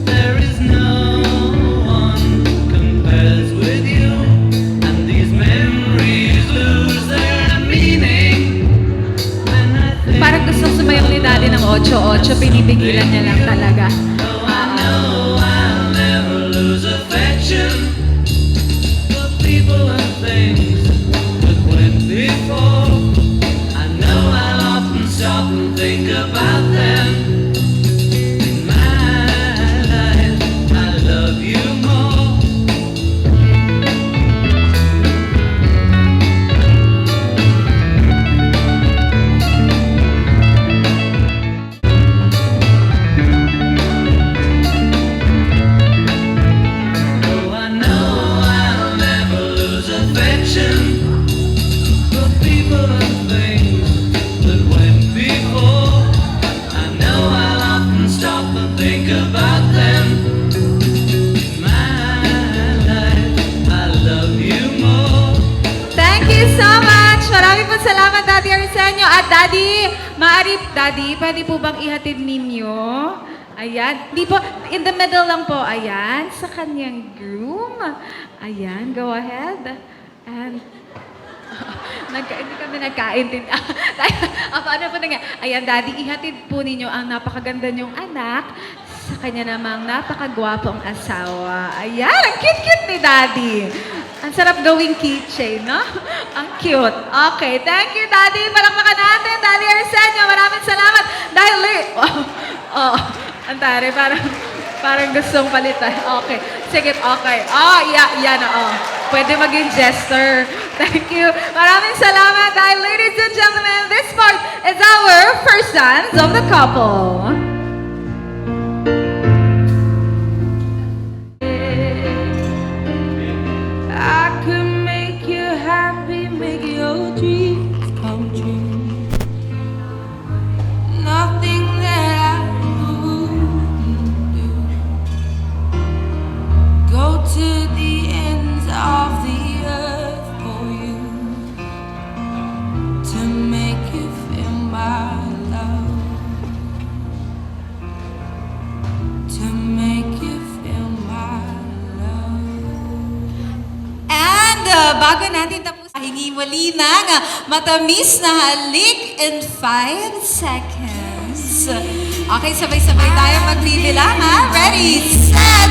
there is no one compares with you. And these memories lose their meaning when I think. Parang gustong sumayaw ni Daddy ng 8-8, pinipigilan niya lang talaga. I know I'll never lose affection for people and things that went before. I know I'll often stop and think about them. In my life, I love you more. Oh, I know I'll never lose affection for people and things that went before. I know I'll often stop and think about them. In my life, I love you more. Thank you so much! Maraming po salamat, Daddy Arsenio. At Daddy, Daddy, pwede po bang ihatid ninyo? Ayan. Di po, in the middle lang po. Ayan, sa kanyang groom. Ayan, go ahead. And, hindi kami nagkaintindihan. Paano po na nga? Ayan, Daddy, ihatid po ninyo ang napakaganda niyong anak sa kanya namang napakagwapong asawa. Ayan, ang cute-cute ni Daddy. Ang sarap gawing keychain, no? Ang cute. Okay, thank you, Daddy. Palakpakan natin, Daddy Arsenio. Maraming salamat. Dahil late. Oh, antare, parang gustong palitan. Okay. Sige, okay. Yan, Pwede maging jester. Thank you. Maraming salamat. Dahil, ladies and gentlemen, this part is our first dance of the couple. I could make you happy, make your dreams come true. Nothing that I wouldn't do. Go to the ends of the earth for you to make you feel my love. To make you feel my love. And bago natin tapos, hingi muli ng matamis na halik in 5 seconds. Okay, sabay-sabay tayo magbibilang, ha? Ready, set,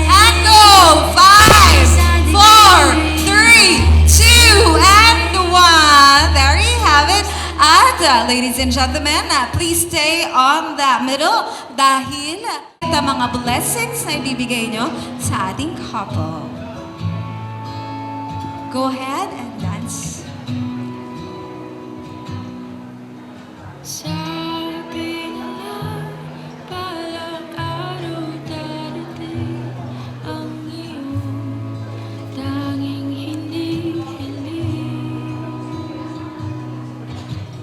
and go! 5, 4, 3, 2, and 1. There you have it. At ladies and gentlemen, please stay on the middle dahil ito mga blessings na ibibigay nyo sa ating couple. Go ahead and dance. Sabi nila, parang araw darating ang iyong tanging hindi hiling.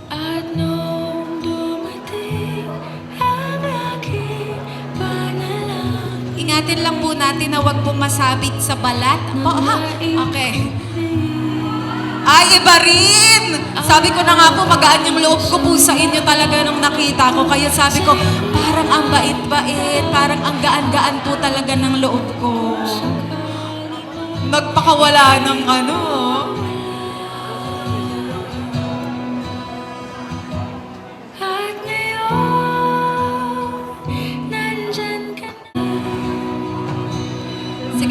At nung dumating ang aking panalangin. Ingatin lang po natin na huwag pong masabit sa balat. Okay. Ay, iba rin! Sabi ko na nga po, magaan yung loob ko po sa inyo talaga nung nakita ko. Kaya sabi ko, parang ang bait-bait, parang ang gaan-gaan po talaga ng loob ko. Nagpakawala ng ano. At ngayon,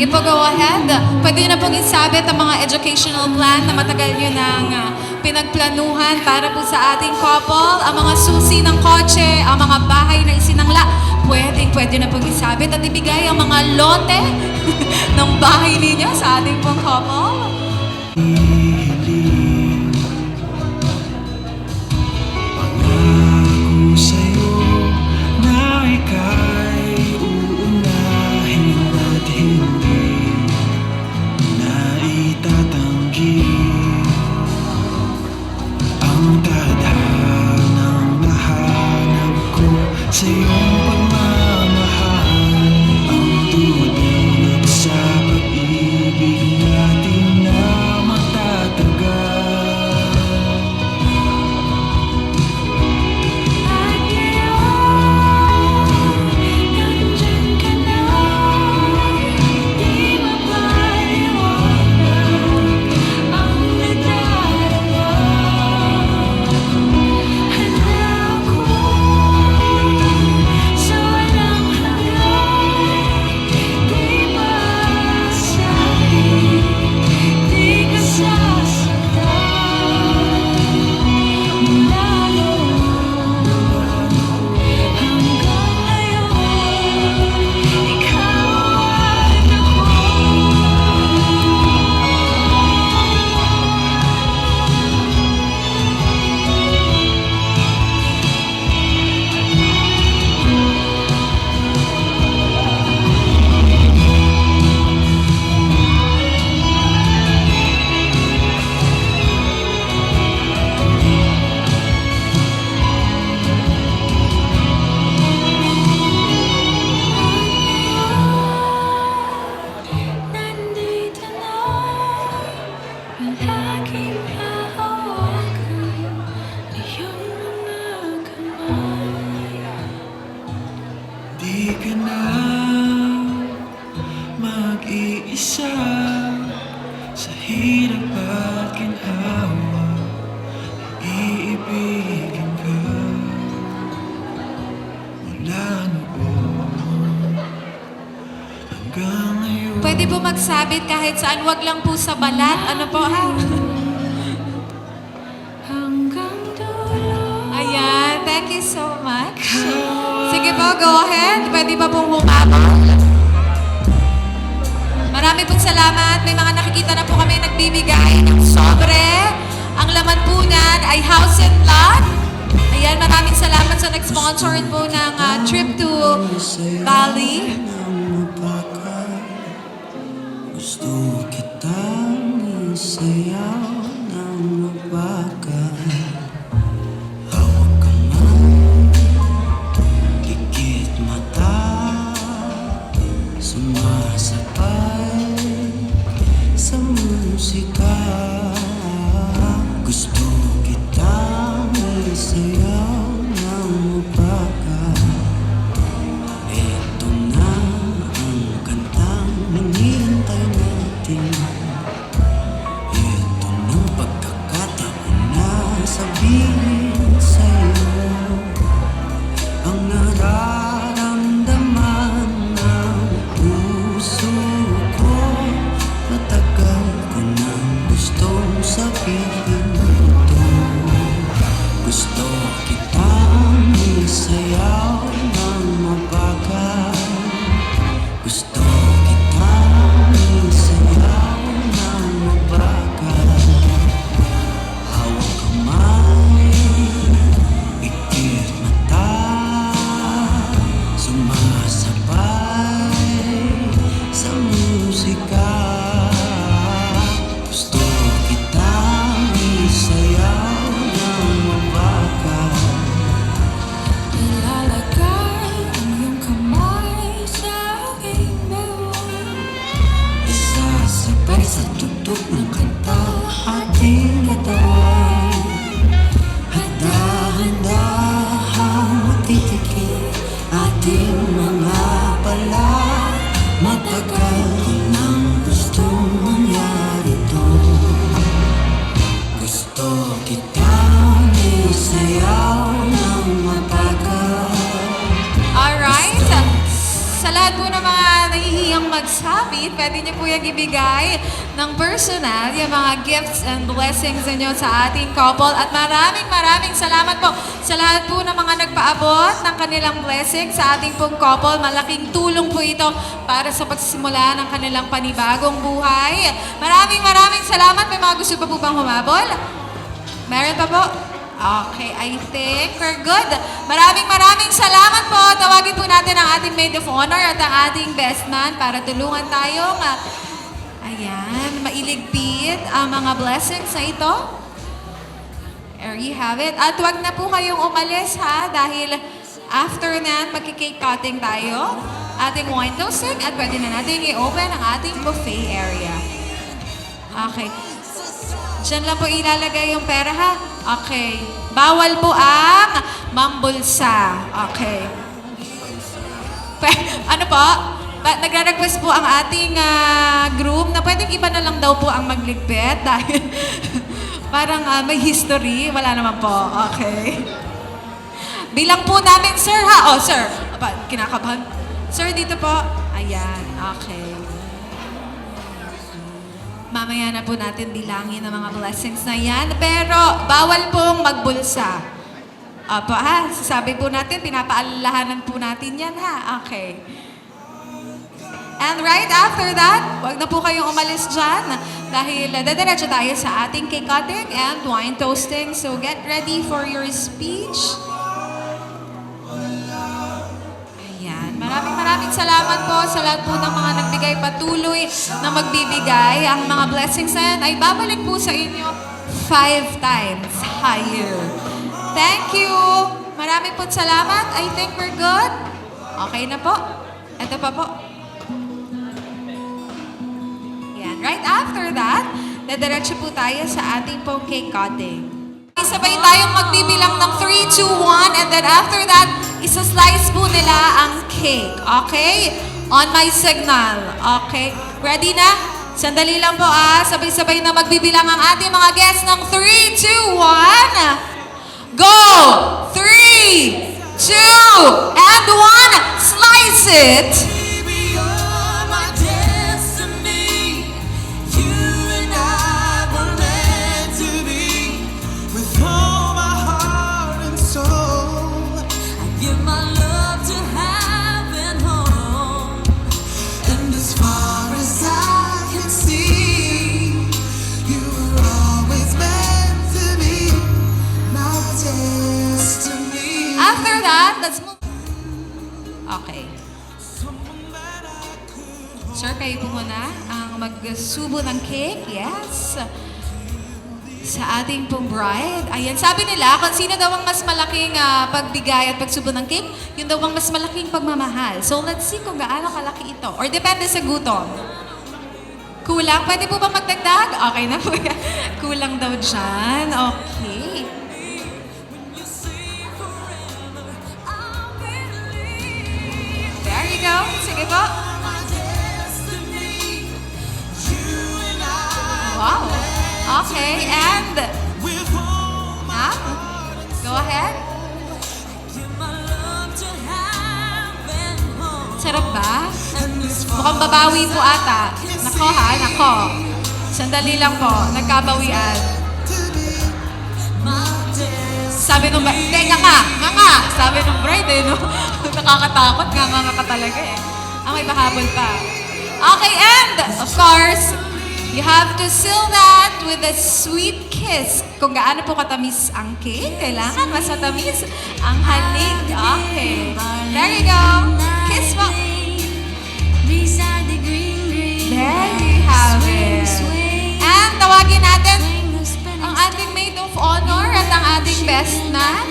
Sige po, go ahead. Pwede nyo na pong isabit ang mga educational plan na matagal nyo nang pinagplanuhan para po sa ating couple. Ang mga susi ng kotse, ang mga bahay na isinangla, pwede na pong isabit at ibigay ang mga lote ng bahay ninyo sa ating pong couple. Pangako sa'yo na ika'y uunahin at hindi na itatanggi ang tadhanang nahanap ko sa iyong pagmamahal, ang dudulot sa pag-ibig natin na matatagal. Di ka na mag-iisa sa hirap at ginhawa, iibigin ka mula noon hanggang ngayon. Pwede po magsabit kahit saan, wag lang po sa balat. Ano po, ha? Ayan, thank you so much. Sige po, go ahead. Pwede ba pong humabol? Marami pong salamat. May mga nakikita na po kami nagbibigay ng sobre. Ang laman po niyan ay house and lot. Ayan, maraming salamat sa nag-sponsor po ng trip to Bali. Gusto kitang isayaw ng mabagal. Hawak kamay, dikit mata, sumasabay sa musika. Gusto kitang isayaw ng mabagal. Ito na ang kantang hinihintay natin. Ito ng pagkakataon na sabihin sa'yo ang nararamdaman ng puso ko. Matagal ko nang gustong sabihin ito. Gusto kitang isayaw ng mabagal. Gusto kitang isayaw ng mabagal. Hawak kamay, ikit mata, sumasabay sa musika. Gusto kitang isayaw ng mabagal. Ilalagay ang iyong kamay sa aking bewang. Isasabay sa tugtog ng kanta ating katawan. Handa-handahang matitikip ating mga pala. Matagal ko nang gustong mangyari to. Gusto kitang isayaw ng mabagal. Alright. Sa lahat po ng mga nahihiyang magsabi, pwede niyo po yung ibigay ng personal, yung mga gifts and blessings niyo sa ating couple. At maraming salamat po sa lahat po ng mga nagpaabot ng kanilang blessing sa ating pong couple. Malaking tulong po ito para sa pagsisimula ng kanilang panibagong buhay. Maraming salamat. May mga gusto pa po bang humabol? Meron pa po? Okay, I think we're good. Maraming salamat po. Tawagin po natin ang ating maid of honor at ang ating best man para tulungan tayong mailigpit ang mga blessings na ito. There you have it. At wag na po kayong umalis ha dahil after na magki-cake cutting tayo, ating wine toasting at pwede na natin i-open ang ating buffet area. Okay. Diyan lang po ilalagay yung pera ha. Okay. Bawal po ang mambulsa. Okay. Ano po? Nagre-request po ang ating groom na pwedeng iba na lang daw po ang magligpit dahil parang may history. Wala naman po. Okay. Bilang po namin, sir ha? Oh, sir. Kinakabahan. Sir, dito po. Ayan. Okay. Mamaya na po natin bilangin ang mga blessings na yan. Pero bawal pong magbulsa. Opo ha, sasabi po natin, pinapaalalahanan po natin yan ha. Okay. And right after that, wag na po kayong umalis dyan dahil dadiretso tayo sa ating cake cutting and wine toasting. So get ready for your speech. Maraming salamat po sa lahat po ng mga nagbigay patuloy na magbibigay. Ang mga blessings na yan ay babalik po sa inyo 5 times higher. Thank you! Maraming po salamat. I think we're good. Okay na po. Ito pa po. Yan. Right after that, dadiretso po tayo sa ating pong cake cutting. Sabay tayong magbibilang ng 3, 2, 1 and then after that, isa-slice po nila ang cake. Okay? On my signal. Okay? Ready na? Sandali lang po Sabay-sabay na magbibilang ang ating mga guests ng 3, 2, 1. Go! 3, 2, and 1. Slice it! After that, let's move. Okay. Sir, kayo po muna ang magsubo ng cake. Yes. Sa ating pong bride. Ayan, sabi nila, kung sino daw ang mas malaking pagbigay at pagsubo ng cake, yun daw ang mas malaking pagmamahal. So, let's see kung gaano kalaki ito. Or depende sa gutom. Kulang? Pwede po ba magdagdag? Okay na po yan. Kulang daw dyan. Okay. There you go. Sige po. Wow. Okay, and go ahead. Sarap ba? Mukhang babawi po ata. Nako. Sandali lang po. Nagkabawian. Sabi nung bride, nga. Sabi nung bride no? Nakakatakot, nga ka talaga Ang may pahabol pa. Okay, and of course, you have to seal that with a sweet kiss. Kung gaano po katamis ang cake, kailangan mas matamis ang halik. Okay. There you go. Kiss mo. There you have it. And tawagin natin ang ating maid of honor at ang ating best man.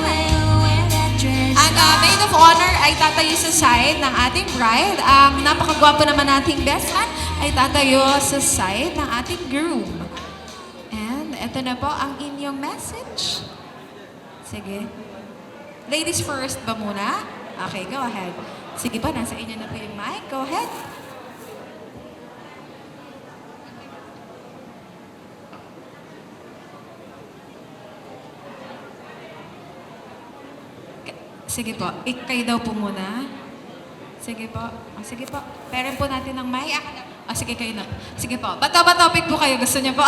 Ang maid of honor ay tatayo sa side ng ating bride. Ang napakagwapo naman nating best man ay tatayo sa side ng ating groom. And ito na po ang inyong message. Sige. Ladies first ba muna? Okay, go ahead. Sige po, nasa inyo na po yung mic. Go ahead. Sige po, kayo daw po muna. Sige po. Sige po. Peren po natin ng may. Sige kayo na. Sige po. Bato ba topic po kayo? Gusto niyo po?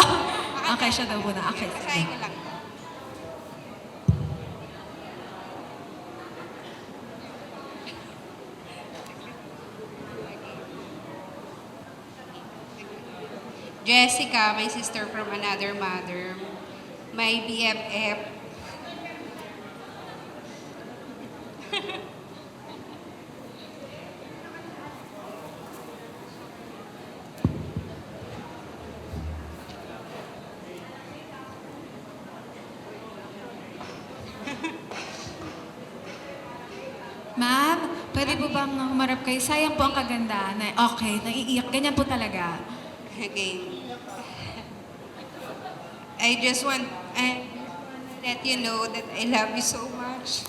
Okay, siya daw muna. Okay. Try ko lang. Jessica, my sister from another mother, my BFF. Ma'am, pwede po bang humarap kayo? Sayang po ang kagandahan. Okay, naiiyak. Ganyan po talaga. Again. I just want to let you know that I love you so much.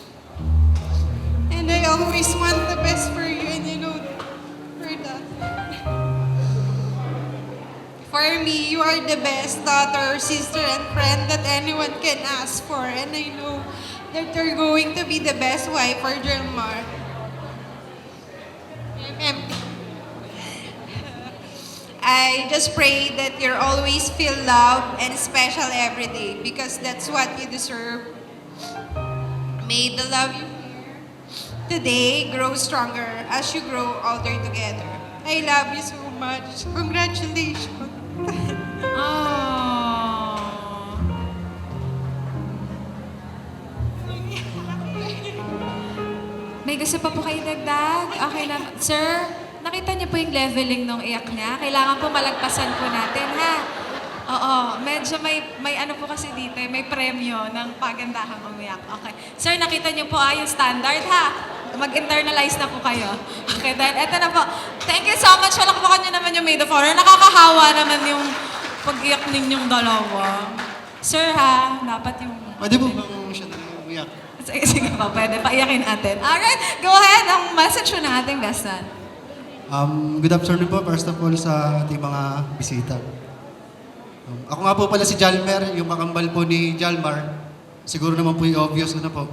And I always want the best for you, and you know for that. For me, you are the best daughter, sister, and friend that anyone can ask for. And I know that you're going to be the best wife for Jermar. I just pray that you'll always feel loved and special every day because that's what you deserve. May the love you share today grow stronger as you grow older together. I love you so much. Congratulations. Oh. May gusto pa po kayo dagdag? Okay na. Sir, nakita niyo po yung leveling ng iyak niya? Kailangan po malagpasan po natin, ha? Oo, medyo may ano po kasi dito, may premyo ng pagandahang umiyak. Okay. Sir, nakita niyo po yung standard, ha? Mag-internalize na po kayo. Okay, then eto na po. Thank you so much. Palakpakan niyo naman yung Maid of Honor. Nakakahawa naman yung pag-iyak ninyong dalawa. Sir, ha? Dapat yung... Pwede po bang siya na umiyak? Sige pa, pwede. Paiyakin natin. Alright, go ahead. Ang message po ng ating best man. Good afternoon po, first of all, sa ating mga bisita. Ako nga po pala si Jalmer, yung makambal po ni Jalmar. Siguro naman po yung obvious, ano po.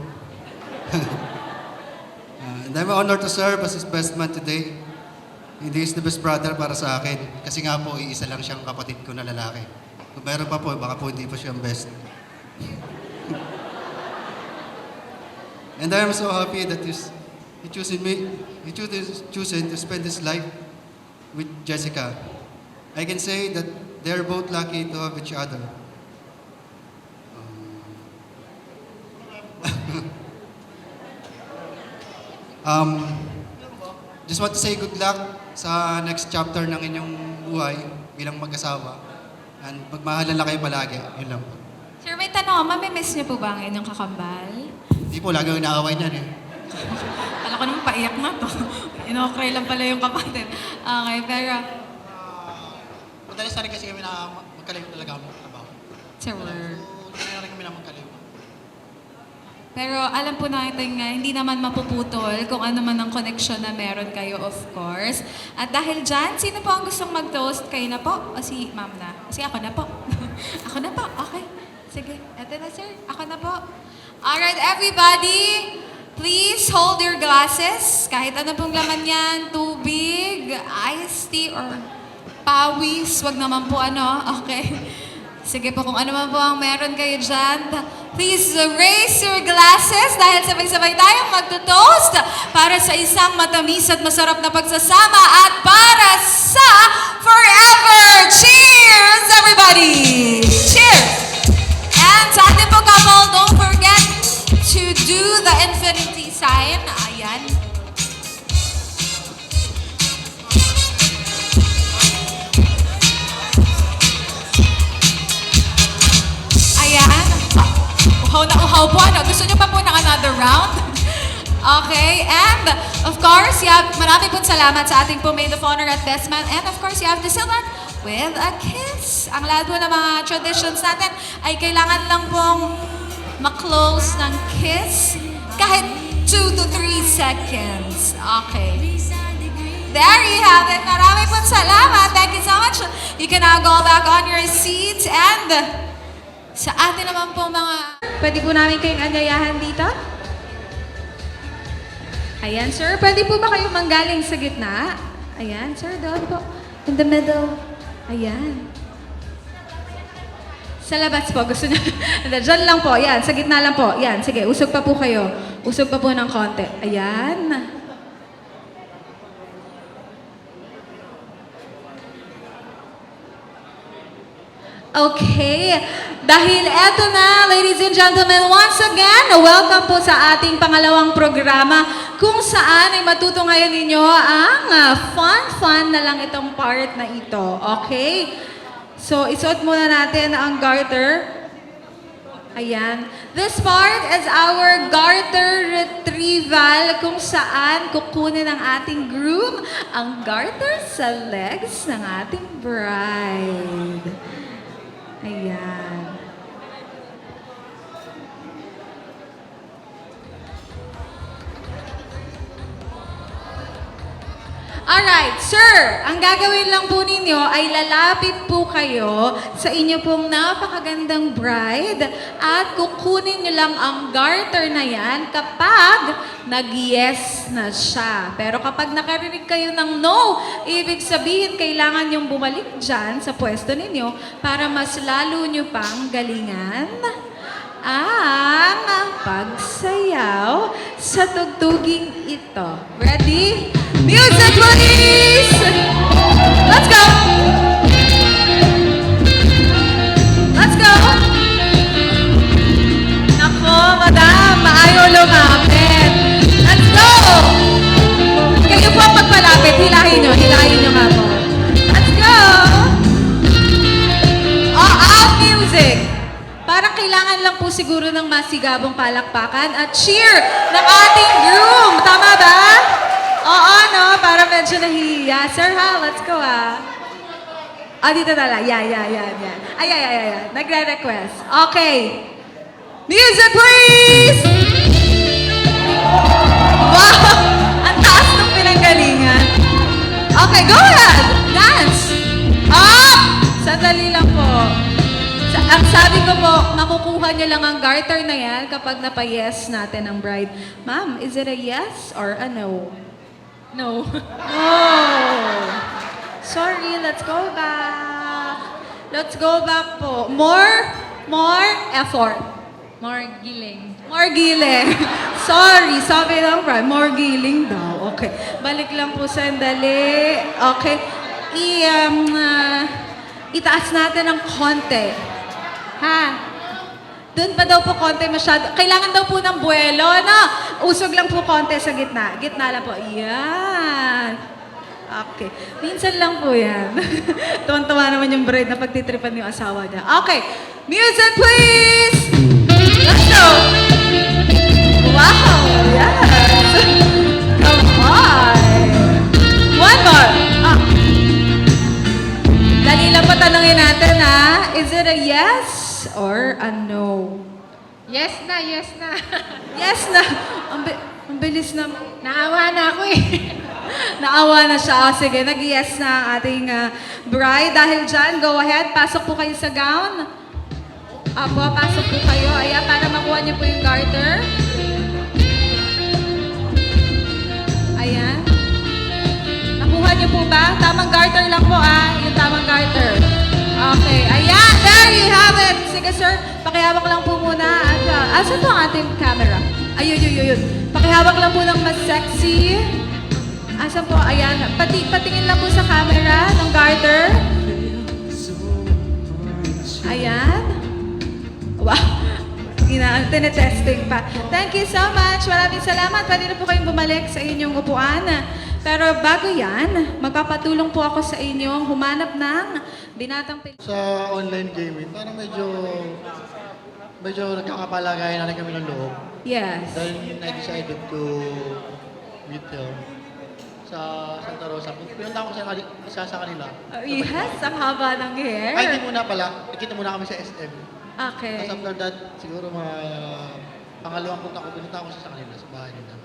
And I'm honored to serve as his best man today. He is the best brother para sa akin. Kasi nga po, iisa lang siyang kapatid ko na lalaki. Kung meron pa po, baka po hindi pa siyang best. And I am so happy that he chosen to spend his life with Jessica. I can say that they're both lucky to have each other. Just want to say good luck sa next chapter ng inyong buhay bilang mag-asawa. And magmahalan lang kayo palagi. Yun lang po. Sir, may tanong. Mamimiss niyo po ba ang inyong kakambal? Hindi po, lagi yung inaaway niyan eh. Kala ko naman paiyak na to. Inokray lang pala yung kapatid. Okay, pero... Madalas na rin kasi kami na magkalayo talaga kami ng trabaho. Sir, Hindi na rin kami na magkalayo. pero alam po natin nga, hindi naman mapuputol kung ano man ang connection na meron kayo, of course. At dahil dyan, sino po ang gustong mag-toast? Kayo na po? O si ma'am na? Kasi ako na po. Ako na po, okay. Sige, eto na sir. Ako na po. Alright, everybody, please hold your glasses. Kahit ano pong laman yan, tubig, iced tea, or pawis. Wag naman po ano, okay? Sige po, kung ano man po ang meron kayo dyan, please raise your glasses dahil sabay-sabay tayong magto-toast para sa isang matamis at masarap na pagsasama at para sa forever! Cheers, everybody! Cheers! And sa ating po couple, don't forget to do the infinity sign. Ayan. Ayan. Uhaw na uhaw po. Ano? Gusto nyo pa po ng another round? Okay. And, of course, marami pong salamat sa ating po Maid of Honor at Best Man. And, of course, you have the silver with a kiss. Ang lahat po ng mga traditions natin ay kailangan lang pong ma-close ng kiss kahit 2 to 3 seconds. Okay. There you have it. Marami pong salamat. Thank you so much. You can now go back on your seats and sa atin naman po mga... Pwede po namin kayong anyayahan dito? Ayan, sir. Pwede po ba kayo manggaling sa gitna? Ayan, sir. Doon po. In the middle. Ayan. Sa labas po. Gusto niyo? Diyan lang po. Ayan. Sa gitna lang po. Ayan. Sige. Usog pa po kayo. Usog pa po ng konti. Ayan. Okay. Dahil eto na, ladies and gentlemen, once again, welcome po sa ating pangalawang programa kung saan ay matutunghayan ninyo ang fun na lang itong part na ito. Okay? So, isuot muna natin ang garter. Ayan. This part is our garter retrieval kung saan kukunin ng ating groom ang garter sa legs ng ating bride. Ayan. Alright, sir, ang gagawin lang po ninyo ay lalapit po kayo sa inyo pong napakagandang bride at kukunin nyo lang ang garter na yan kapag nag-yes na siya. Pero kapag nakarinig kayo ng no, ibig sabihin kailangan nyong bumalik dyan sa pwesto ninyo para mas lalo nyo pang galingan ang pagsayaw sa tugtuging ito. Ready? Music, please! Let's go! Let's go! Nako, madam, maayaw lumapit. Let's go! Kayo po pagpalapit, hilahin nyo nga po. Let's go! Oh, out music! Parang kailangan lang po siguro ng masigabong palakpakan at cheer ng ating groom. Tama ba? Oo, no? Para medyo nahihiya. Sir, ha? Let's go, dito tala. Yan. Ay. Nagre-request. Okay. Music, please! Wow! Ang taas ng pinanggalingan. Okay, go ahead! Dance! Sandali lang po. Ang sabi ko po, makukuha niyo lang ang garter na yan kapag napa-yes natin ang bride. Ma'am, is it a yes or a no? No. Oh. Sorry, let's go back. Let's go back po. More effort. More giling. More giling. Sorry, sabi lang bride, more giling daw. Okay. Balik lang po sandali. Okay. Itaas natin ng konti. Ha? Doon pa daw po konti masyado. Kailangan daw po ng buwelo, no? Usog lang po konti sa gitna. Gitna lang po. Yan. Okay. Minsan lang po yan. Tuwan-tuwa naman yung bride na pagtitripan yung asawa niya. Okay. Music, please! Let's go! Wow! Yes! Come on! One more! Dali lang pa tanongin natin, ha? Is it a yes or a no? Yes na. Yes na. Ang bilis na. Naawa na ako eh. Naawa na siya. Sige, nag-yes na ang ating bride. Dahil dyan, go ahead. Pasok po kayo sa gown. Apo, pasok po kayo. Ayan, para makuha niyo po yung garter. Ayan. Nakuha niyo po ba? Tamang garter lang po, yung tamang garter. Okay. Ayan, there you have it. Sige, sir. Pakihawak lang po muna. Asan po ang ating camera? Ayun. Pakihawak lang po ng mas sexy. Asan po? Ayan. Patingin lang po sa camera ng garter. Ayan. Wow. Tinetesting pa. Thank you so much. Maraming salamat. Pwede na po kayong bumalik sa inyong upuan. Pero bago yan, magpapatulong po ako sa inyong humanap ng binatang Sa online gaming, parang medyo nagkakapalagayan na kami ng loob. Yes. Dahil I-decided to meet them sa Santa Rosa. Pinunta ko isa sa kanila. Yes, ang haba ng hair. Ay, hindi muna pala. Nakita muna kami sa SM. Okay. Tapos after that, siguro mga pangalawang punta ko, pinunta ko siya sa kanila, sa bahay nila.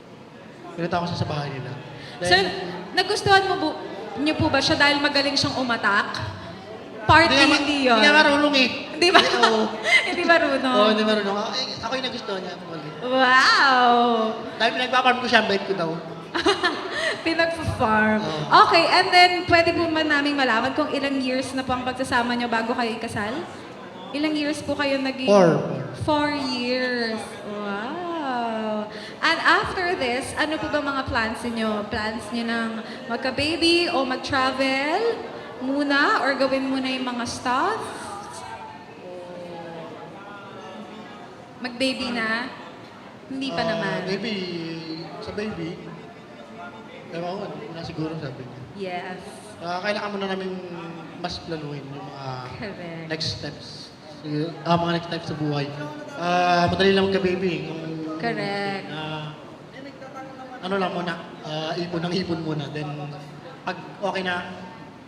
Pinunta ko siya sa bahay nila. Sir, nagustuhan niyo po ba siya dahil magaling siyang umatak? Party, hindi yun. Hindi nga marunong eh. Hindi ba? Oo. Hindi marunong. Oo, hindi marunong. Ako yung nagustuhan niya. Wow! Dahil pinagpaparm ko siya, bait ko daw. Pinag-farm. Okay, and then pwede po man namin malaman kung ilang years na po ang pagsasama nyo bago kayo ikasal? Ilang years po kayo naging? 4. 4 years. Wow. And after this, ano po ba mga plans niyo? Plans niyo ng magka-baby o mag-travel muna or gawin muna yung mga stuff? Mag-baby na? Hindi pa naman. Baby, sa baby. Pero ako, wala siguro sabi niya. Yes. Kailangan muna namin mas planuhin yung mga Correct. next steps. Mga next steps sa buhay. Madali lang magka-baby. Correct. Ano lang muna, ipon muna. Then, pag okay na,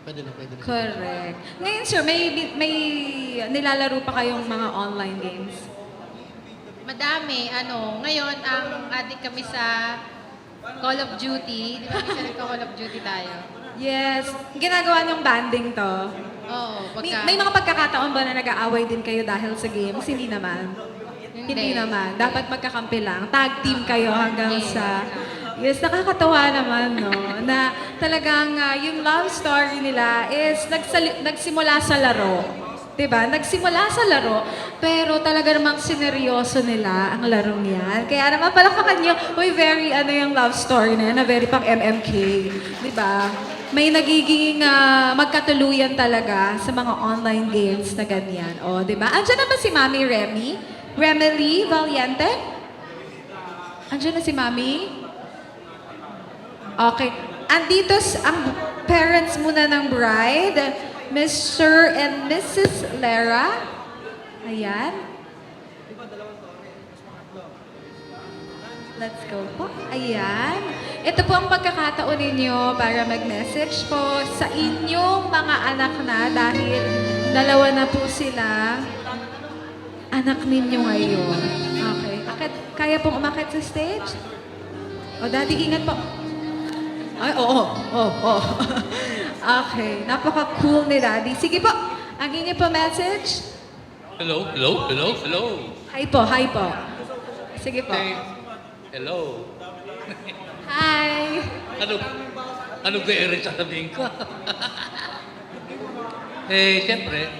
pwede na. Correct. Ngayon, sir, may nilalaro pa kayong mga online games? Madami, ngayon ang adik kami sa Call of Duty. Di ba isa nagka-Call of Duty tayo? Yes. Ginagawa niyong banding to? Oo, May mga pagkakataon ba na nag-aaway din kayo dahil sa games? Hindi naman. Hindi naman. Dapat magkakampi lang. Tag team kayo hanggang sa... Yes, nakakatawa naman, no? Na talagang yung love story nila is nagsimula sa laro. Diba? Nagsimula sa laro, pero talaga namang sineryoso nila ang larong yan. Kaya naman palakpakan nyo, very yung love story na yan, na very pang MMK. Diba? May nagiging magkatuluyan talaga sa mga online games na ganyan. O, diba? Andiyan na ba si Mami Remy? Remely Valiente? Andiyan na si Mami? Okay. Andito ang parents muna ng bride, Mr. and Mrs. Lera. Ayan. Let's go po. Ayan. Ito po ang pagkakataon ninyo para mag-message po sa inyong mga anak na dahil dalawa na po sila. Anak ninyo ngayon. Okay. Kaya pong umakit sa stage? O, Daddy, ingat po. Ay, oo. Okay. Napaka-cool ni Daddy. Sige po. Ang inyong po message. Hello. Hi po. Sige po. Hello. Hi. Ano ba yung sasabihin ko? Siyempre,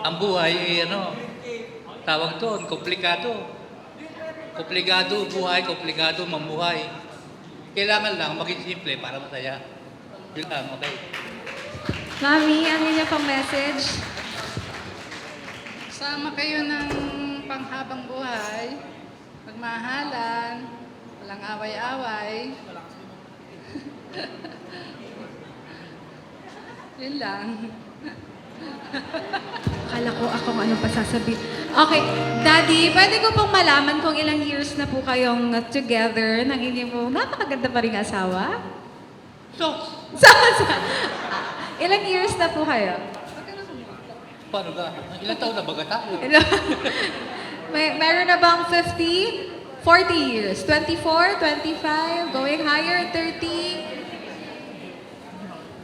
ang buhay, tawag doon, komplikado. Komplikado buhay, komplikado mamuhay. Kailangan lang maging simple para masaya. Yun lang, okay. Mami, ano niya pang message? Sama kayo ng panghabang buhay, magmahalan, walang away-away. Yun lang. Akala ko akong ano pa sasabihin. Okay, Daddy, pwede ko pong malaman kung ilang years na po kayong together ng inyong po napakaganda pa ring asawa? Ilang years na po kayo? Paano ka? Ilang taon na baga tayo? Meron na bang 50? 40 years? 24? 25? Going higher? 30?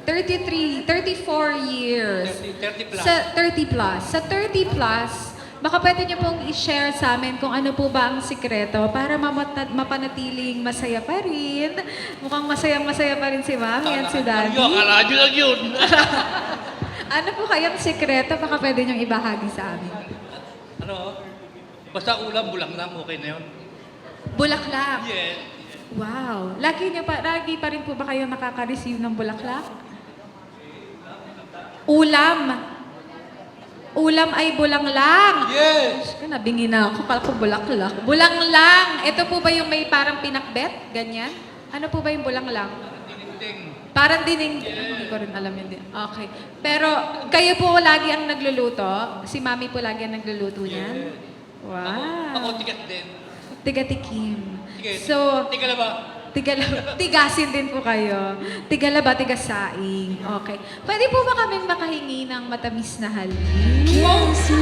33, 34 years. 30 plus. Sa 30 plus. Sa 30 plus, baka pwede niyo pong i-share sa amin kung ano po ba ang sikreto para mapanatiling masaya pa rin. Mukhang masayang-masaya pa rin si Mami at si Daddy. Akala nyo lang yun. Ano po kayang sikreto? Baka pwede niyong ibahagi sa amin. Basta ulam, bulang lang, okay na yun. Bulaklak. Yes. Wow. Lagi pa rin po ba kayo nakaka-receive ng bulaklak? Ulam. Ulam ay bulang lang. Yes. Nabingi na ako. Kala ko bulaklak. Bulang lang. Ito po ba yung may parang pinakbet? Ganyan? Ano po ba yung bulang lang? Parang dining. Hindi ko rin alam yun din. Okay. Pero kayo po lagi ang nagluluto? Si Mami po lagi ang nagluluto niyan? Wow. Ako tigat din. Tiga-tikim. Sige, So, Tigalaba. tigasin din po kayo. Tigalaba, tigasaing. Okay. Pwede po ba kaming makahingi ng matamis na halik? Yes,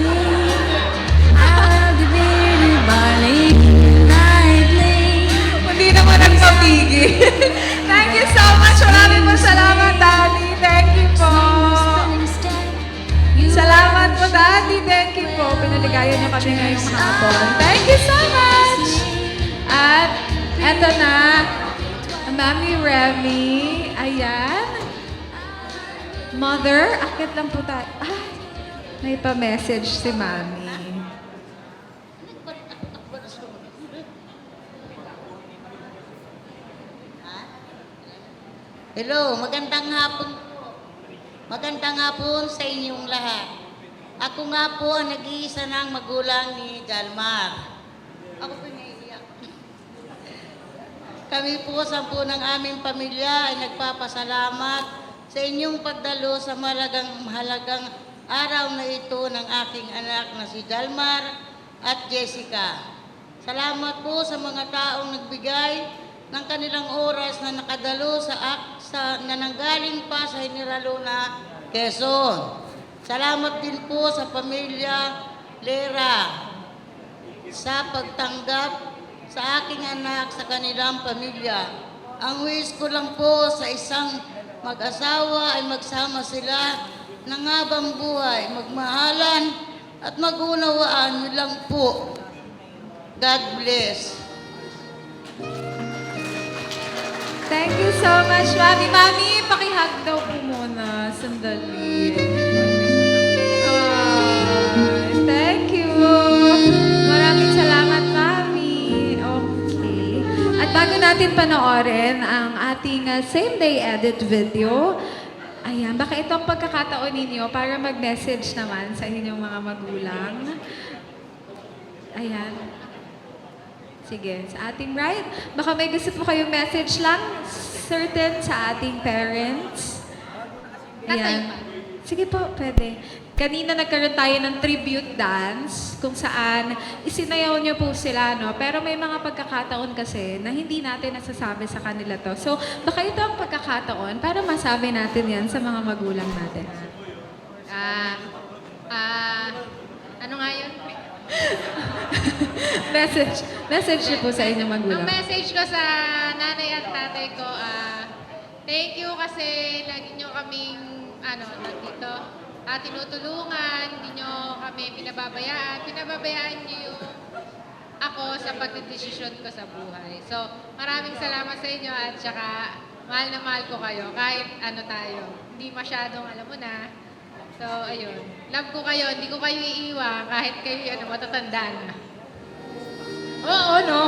Hindi naman nagpapigil. Thank you so much. Maraming salamat, Daddy. Thank you po. Pinaligayan niyo kami ngayong hapon. Thank you so much! At eto na, Mami Remy. Ayan. Mother, akit lang po tayo. Ay, may pa-message si Mami. Hello, magandang hapon po. Magandang hapon sa inyong lahat. Ako nga po ang nag-iisa ng magulang ni Jalmar. Ako po naiiyak. Kami po, 10 ng aming pamilya ay nagpapasalamat sa inyong pagdalo sa mahalagang araw na ito ng aking anak na si Jalmar at Jessica. Salamat po sa mga taong nagbigay ng kanilang oras na nakadalo na nanggaling pa sa General Luna, Quezon. Salamat din po sa pamilya Lera sa pagtanggap sa aking anak sa kanilang pamilya. Ang wish ko lang po sa isang mag-asawa ay magsama sila ng habang buhay, magmahalan at mag-unawaan lang po. God bless. Thank you so much, Mami. Mami, pakihag daw po muna. Sandali. Thank you. Maraming salamat, Mami. Okay. At bago natin panoorin ang ating same-day edit video, ayan, baka itong pagkakataon ninyo para mag-message naman sa inyong mga magulang. Ayan. Sige, sa ating right. Baka may gusto po kayong message lang, certain sa ating parents. Ayan. Sige po, pwede. Kanina nagkaroon tayo ng tribute dance kung saan isinayaw niyo po sila, no? Pero may mga pagkakataon kasi na hindi natin nasasabi sa kanila to. So, baka ito ang pagkakataon para masabi natin yan sa mga magulang natin. Ano nga yun? Message niyo po sa inyong magulang. Ang message ko sa nanay at tatay ko, thank you kasi lagi nyo kaming, nandito, tinutulungan, hindi nyo kami pinababayaan. Pinababayaan nyo yung ako sa pagdedesisyon ko sa buhay. So, maraming salamat sa inyo at saka mahal na mahal ko kayo kahit ano tayo. Hindi masyadong alam mo na. So, ayun. Love ko kayo. Hindi ko kayo iiwan kahit kayo matatanda na. Oo, no?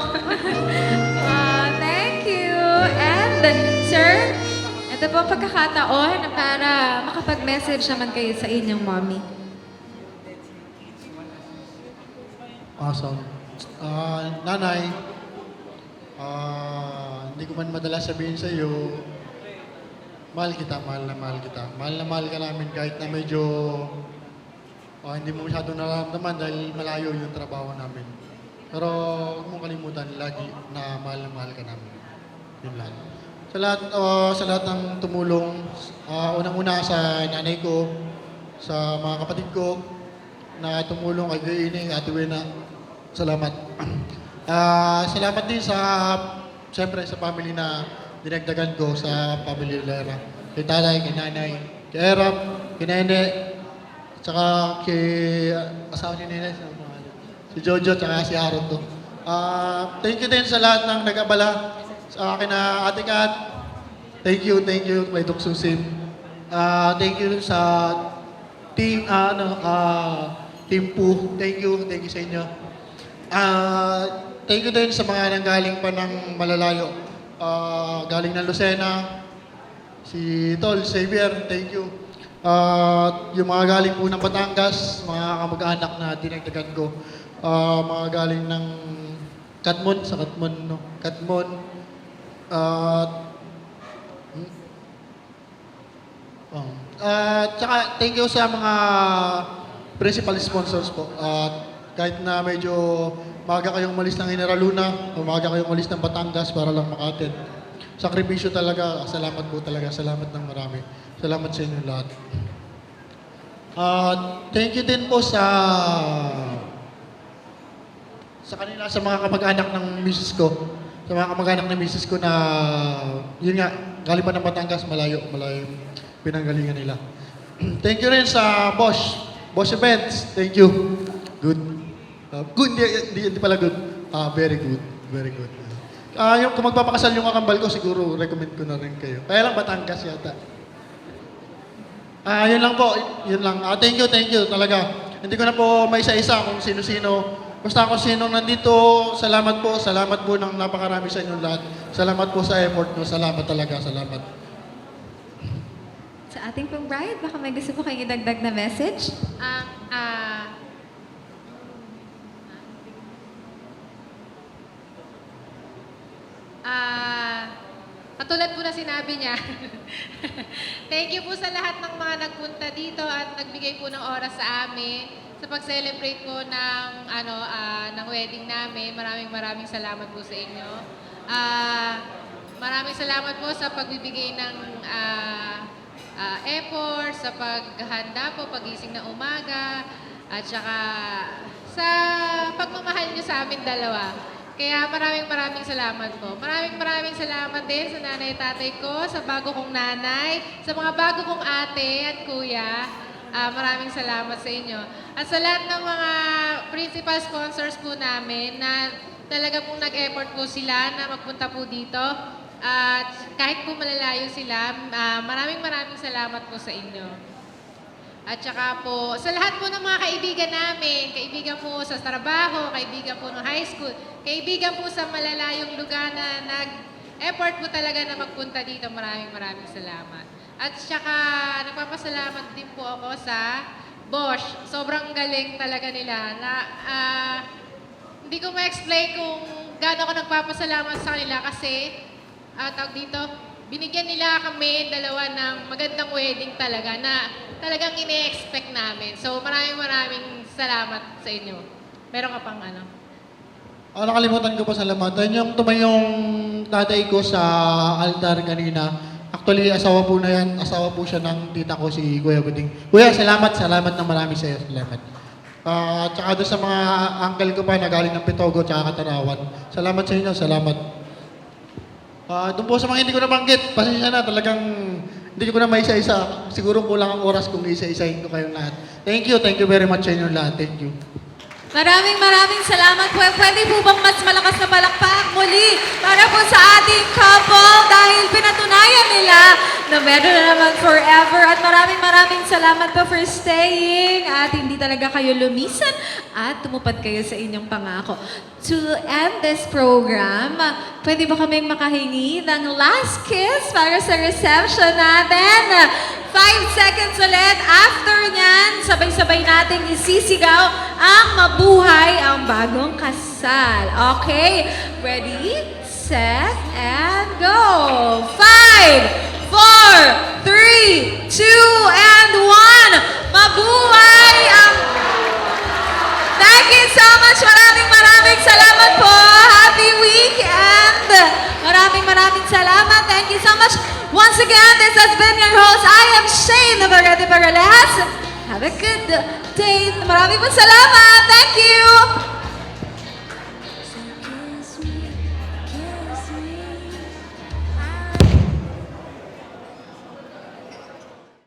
Thank you. And, sir, ito po ang pagkakataon para makapag-message naman kayo sa inyong mommy. Awesome. Nanay, hindi ko man madalas sabihin sa iyo, mahal kita, mahal na mahal kita. Mahal na mahal ka namin kahit na medyo hindi mo masyadong nararamdaman dahil malayo yung trabaho namin. Pero huwag mong kalimutan lagi na mahal ka namin. Yun lang. Sa lahat ng tumulong, unang-una sa nanay ko, sa mga kapatid ko na tumulong kay Gaining, Ate Wena, salamat. Salamat din siyempre sa family na dinagdagan ko sa family Lera. Kay tatay, kay nanay, kay Erap, kay Nene, tsaka kay asawa ni Nene, si Jojo, tsaka si Aaron to. Thank you din sa lahat ng nag-abala sa akin na Ate Kat. Thank you, may Tuksusim. Thank you sa team, Team Poo. Thank you sa inyo. Thank you din sa mga nanggaling pa ng malalayo. Galing ng Lucena, si Tol, Xavier, thank you. Yung mga galing po ng Batangas, mga kamag-anak na dinagdagan ko. Mga galing ng Katmon, no? Katmon. Tsaka thank you sa mga principal sponsors po. Kahit na medyo maaga kayong umalis ng General Luna o maaga kayong umalis ng Batangas para lang maka-attend. Sakripisyo talaga. Salamat po talaga. Salamat ng marami. Salamat sa inyo lahat. Thank you din po sa kanila, sa mga kamag-anak ng misis ko. Sa mga kamag-anak ng misis ko na, yun nga, galing pa ng Batangas, malayo yung pinanggalingan nila. Thank you rin sa Bosch Events. Thank you. Good. Good, hindi pala good. Very good. Very good. Yung kung magpapakasal yung kakambal ko, siguro recommend ko na rin kayo. Kaya lang Batangas yata. Yun lang po. Yun lang. Thank you talaga. Hindi ko na po may isa-isa kung sino-sino. Basta kung sino nandito, salamat po. Salamat po ng napakarami sa inyong lahat. Salamat po sa effort nyo. Salamat talaga. Salamat. Sa ating pong bride, baka may gusto po kayong idagdag na message? Katulad po na sinabi niya, thank you po sa lahat ng mga nagpunta dito at nagbigay po ng oras sa amin sa pag-celebrate po ng wedding namin. Maraming salamat po sa inyo. Maraming salamat po sa pagbibigay ng effort, sa paghanda po, pagising na umaga, at saka sa pagmamahal niyo sa amin dalawa. Kaya maraming salamat po. Maraming salamat din sa nanay at tatay ko, sa bago kong nanay, sa mga bago kong ate at kuya. Maraming salamat sa inyo. At sa lahat ng mga principal sponsors po namin na talaga pong nag-effort po sila na magpunta po dito. At kahit po malalayo sila, maraming salamat po sa inyo. At saka po, sa lahat po ng mga kaibigan namin, kaibigan po sa trabaho, kaibigan po ng high school, kaibigan po sa malalayong lugar na nag-effort po talaga na magpunta dito, maraming salamat. At saka, nagpapasalamat din po ako sa Bosch. Sobrang galing talaga nila. Hindi ko ma-explain kung gaano ako nagpapasalamat sa kanila kasi, tawag dito, binigyan nila kami dalawa ng magandang wedding talaga na talagang ine-expect namin. So maraming salamat sa inyo. Meron ka pang ano? Nakalimutan ko pa salamatan. Yung tumayong tatay ko sa altar kanina. Actually, asawa po na yan. Asawa po siya ng tita ko, si Kuya Buding. Kuya, salamat na marami sa iyo. Salamat. At saka doon sa mga uncle ko pa na galing ng Pitogo at Katarawan. Salamat sa inyo. Salamat. Doon po sa mga hindi ko nabanggit, pasensya na, talagang hindi ko na may isa-isa. Siguro kulang ang oras kung isa-isahin ko kayong lahat. Thank you very much sa inyong lahat. Thank you. Maraming salamat po. Pwede po bang mas malakas na palakpak muli para po sa ating couple dahil pinatunayan nila na meron na naman forever. At maraming salamat po for staying at hindi talaga kayo lumisan at tumupad kayo sa inyong pangako. To end this program, pwede ba kaming makahingi ng last kiss para sa reception natin? 5 seconds ulit. After nyan, sabay-sabay nating isisigaw ang mabuhay ang bagong kasal. Okay? Ready, set, and go. 5, 4, 3, 2, and 1. Mabuhay ang... Thank you so much. Maraming salamat po. Happy weekend. Maraming salamat. Thank you so much. Once again, this has been your host. I am Shane Navarrete Parales. Have a good day. Maraming salamat. Thank you.